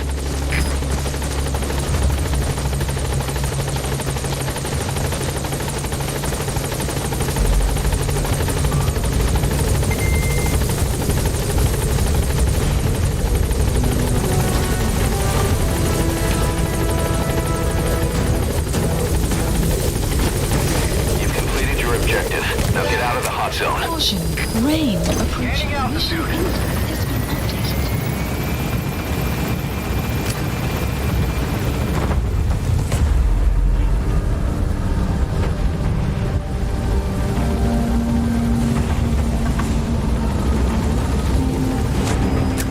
Caution, rain approaching. Mission contact has been updated.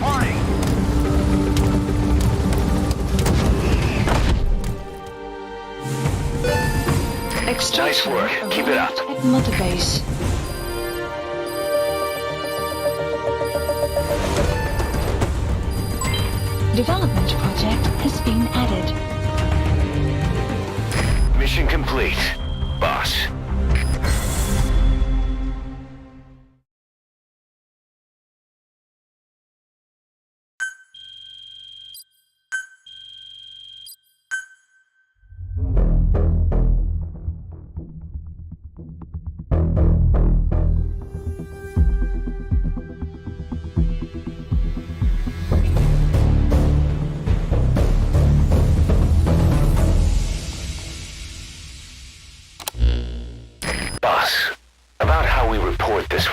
Warning! Extraction Nice work. Keep it up. at Mother Base. Development project has been added. Mission complete, boss.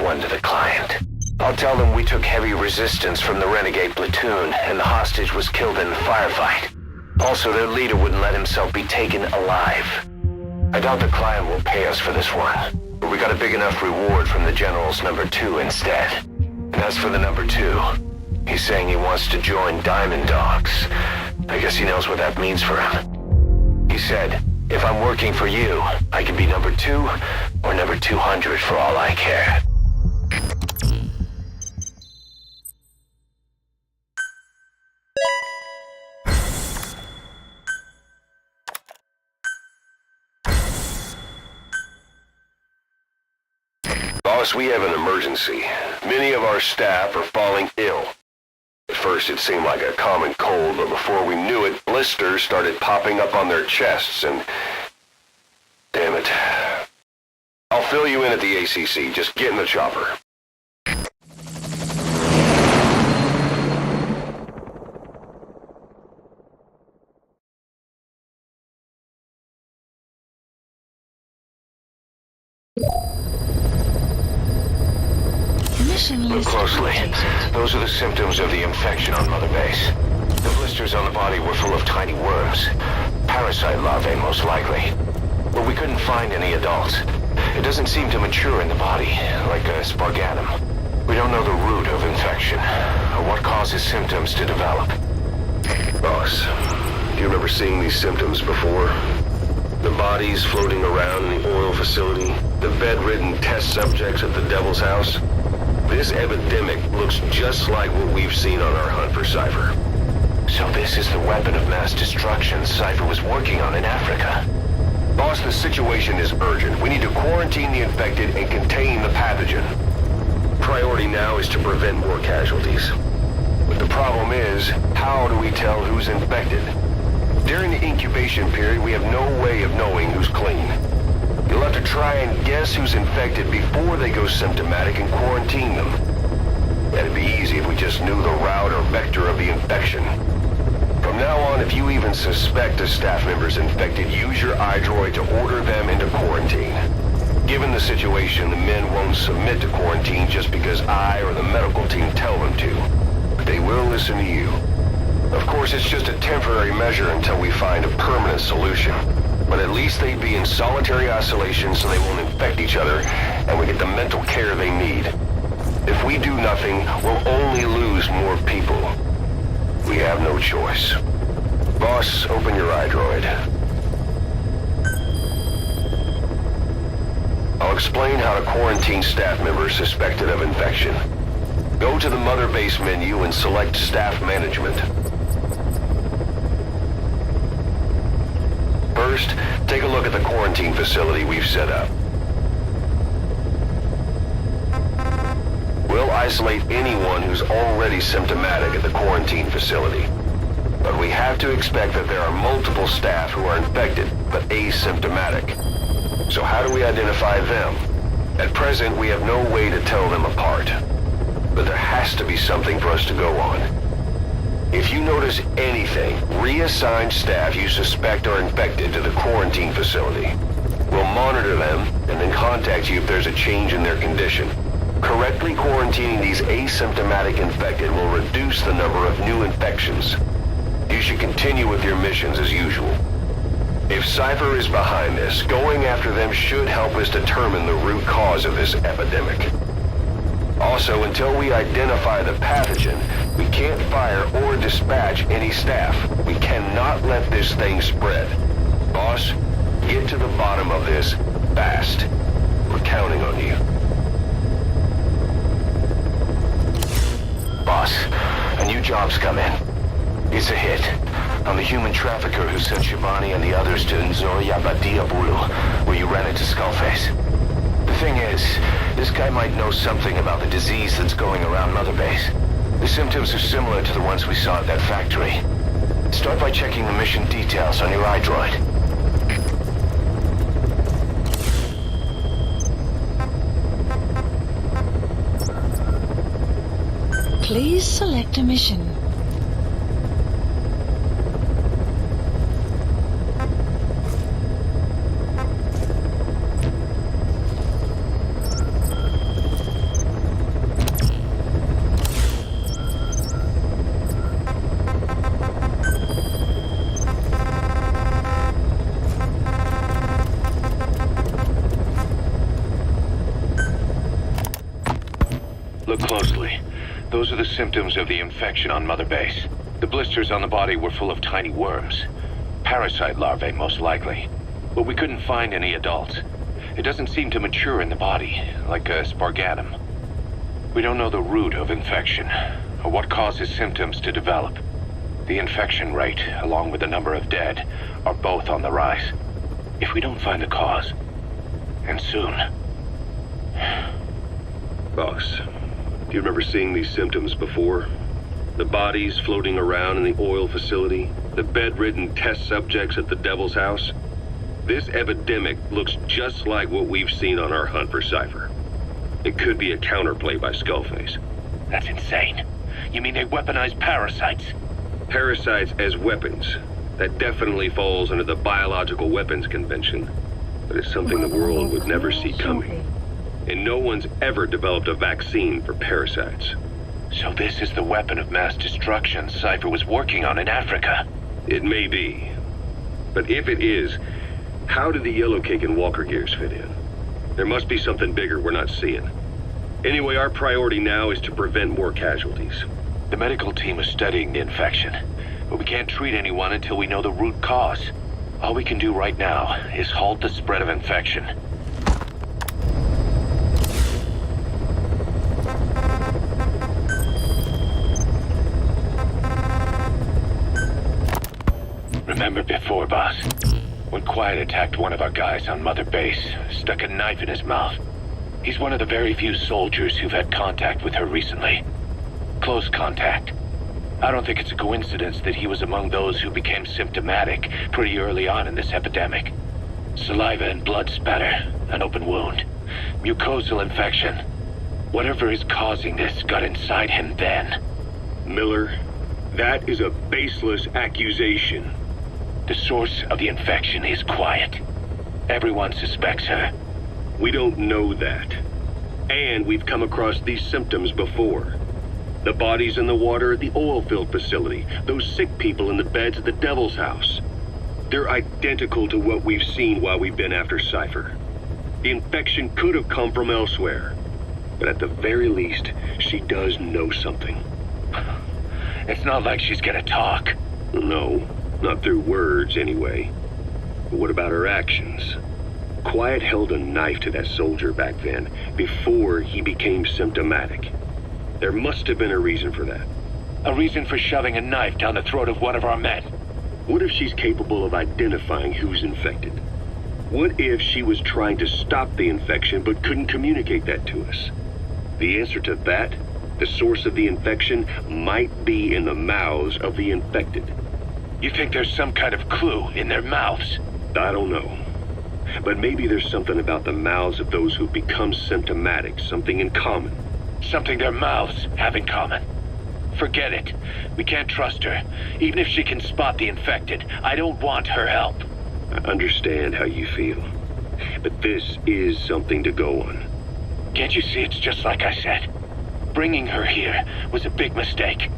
One to the client. I'll tell them we took heavy resistance from the renegade platoon and the hostage was killed in the firefight. Also, their leader wouldn't let himself be taken alive. I doubt the client will pay us for this one, but we got a big enough reward from the General's number 2 instead. And as for the number 2, he's saying he wants to join Diamond Dogs. I guess he knows what that means for him. He said, if I'm working for you, I can be number 2 or number 200 for all I care. Boss, we have an emergency. Many of our staff are falling ill. At first it seemed like a common cold, but before we knew it, blisters started popping up on their chests and... Damn it. I'll fill you in at the ACC. Just get in the chopper. Mission Look list closely. updated. Those are the symptoms of the infection on Mother Base. The blisters on the body were full of tiny worms. Parasite larvae, most likely. But we couldn't find any adults. It doesn't seem to mature in the body, like a spargatum. We don't know the root of infection, or what causes symptoms to develop. Boss, do you remember seeing these symptoms before? The bodies floating around in the oil facility, the bedridden test subjects at the Devil's House. This epidemic looks just like what we've seen on our hunt for Cypher. So this is the weapon of mass destruction Cypher was working on in Africa. Boss, the situation is urgent. We need to quarantine the infected and contain the pathogen. Priority now is to prevent more casualties. But the problem is, how do we tell who's infected? During the incubation period, we have no way of knowing who's clean. You'll have to try and guess who's infected before they go symptomatic and quarantine them. That'd be easy if we just knew the route or vector of the infection. From now on, if you even suspect a staff member's infected, use your iDroid to order them into quarantine. Given the situation, the men won't submit to quarantine just because I or the medical team tell them to. But they will listen to you. Of course, it's just a temporary measure until we find a permanent solution. But at least they'd be in solitary isolation so they won't infect each other, and we get the mental care they need. If we do nothing, we'll only lose more people. We have no choice. Boss, open your iDroid. I'll explain how to quarantine staff members suspected of infection. Go to the Mother Base menu and select Staff Management. First, take a look at the quarantine facility we've set up. We'll isolate anyone who's already symptomatic at the quarantine facility. But we have to expect that there are multiple staff who are infected, but asymptomatic. So how do we identify them? At present, we have no way to tell them apart. But there has to be something for us to go on. If you notice anything, reassign staff you suspect are infected to the quarantine facility. We'll monitor them and then contact you if there's a change in their condition. Correctly quarantining these asymptomatic infected will reduce the number of new infections. You should continue with your missions as usual. If Cypher is behind this, going after them should help us determine the root cause of this epidemic. Also, until we identify the pathogen, we can't fire or dispatch any staff. We cannot let this thing spread. Boss, get to the bottom of this fast. We're counting on you. Boss, a new job's come in. It's a hit. I'm the human trafficker who sent Shivani and the others to Nzoya Badia Bulu, where you ran into Skullface. The thing is, this guy might know something about the disease that's going around Mother Base. The symptoms are similar to the ones we saw at that factory. Start by checking the mission details on your iDroid. Please select a mission. Look closely. Those are the symptoms of the infection on Mother Base. The blisters on the body were full of tiny worms. Parasite larvae, most likely. But we couldn't find any adults. It doesn't seem to mature in the body, like a spargatum. We don't know the root of infection, or what causes symptoms to develop. The infection rate, along with the number of dead, are both on the rise. If we don't find the cause, and soon... Boss, do you remember seeing these symptoms before? The bodies floating around in the oil facility, the bedridden test subjects at the Devil's House. This epidemic looks just like what we've seen on our hunt for Cypher. It could be a counterplay by Skullface. That's insane. You mean they weaponize parasites? Parasites as weapons. That definitely falls under the Biological Weapons Convention. But it's something the world would never see coming. And no one's ever developed a vaccine for parasites. So this is the weapon of mass destruction Cypher was working on in Africa. It may be. But if it is, how do the yellow cake and walker gears fit in? There must be something bigger we're not seeing. Anyway, our priority now is to prevent more casualties. The medical team is studying the infection, but we can't treat anyone until we know the root cause. All we can do right now is halt the spread of infection. Remember before, boss? When Quiet attacked one of our guys on Mother Base, stuck a knife in his mouth. He's one of the very few soldiers who've had contact with her recently. Close contact. I don't think it's a coincidence that he was among those who became symptomatic pretty early on in this epidemic. Saliva and blood spatter, an open wound, mucosal infection. Whatever is causing this got inside him then. Miller, that is a baseless accusation. The source of the infection is Quiet. Everyone suspects her. We don't know that. And we've come across these symptoms before. The bodies in the water at the oil field facility, those sick people in the beds at the Devil's House. They're identical to what we've seen while we've been after Cypher. The infection could have come from elsewhere. But at the very least, she does know something. It's not like she's gonna talk. No, not through words anyway. But what about her actions? Quiet held a knife to that soldier back then, before he became symptomatic. There must have been a reason for that. A reason for shoving a knife down the throat of one of our men. What if she's capable of identifying who's infected? What if she was trying to stop the infection but couldn't communicate that to us? The answer to that, the source of the infection, might be in the mouths of the infected. You think there's some kind of clue in their mouths? I don't know. But maybe there's something about the mouths of those who've become symptomatic, something in common. Something their mouths have in common. Forget it. We can't trust her. Even if she can spot the infected, I don't want her help. I understand how you feel. But this is something to go on. Can't you see it's just like I said? Bringing her here was a big mistake.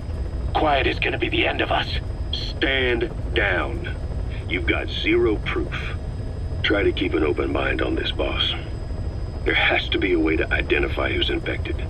Quiet is gonna be the end of us. Stand down. You've got zero proof. Try to keep an open mind on this, boss. There has to be a way to identify who's infected.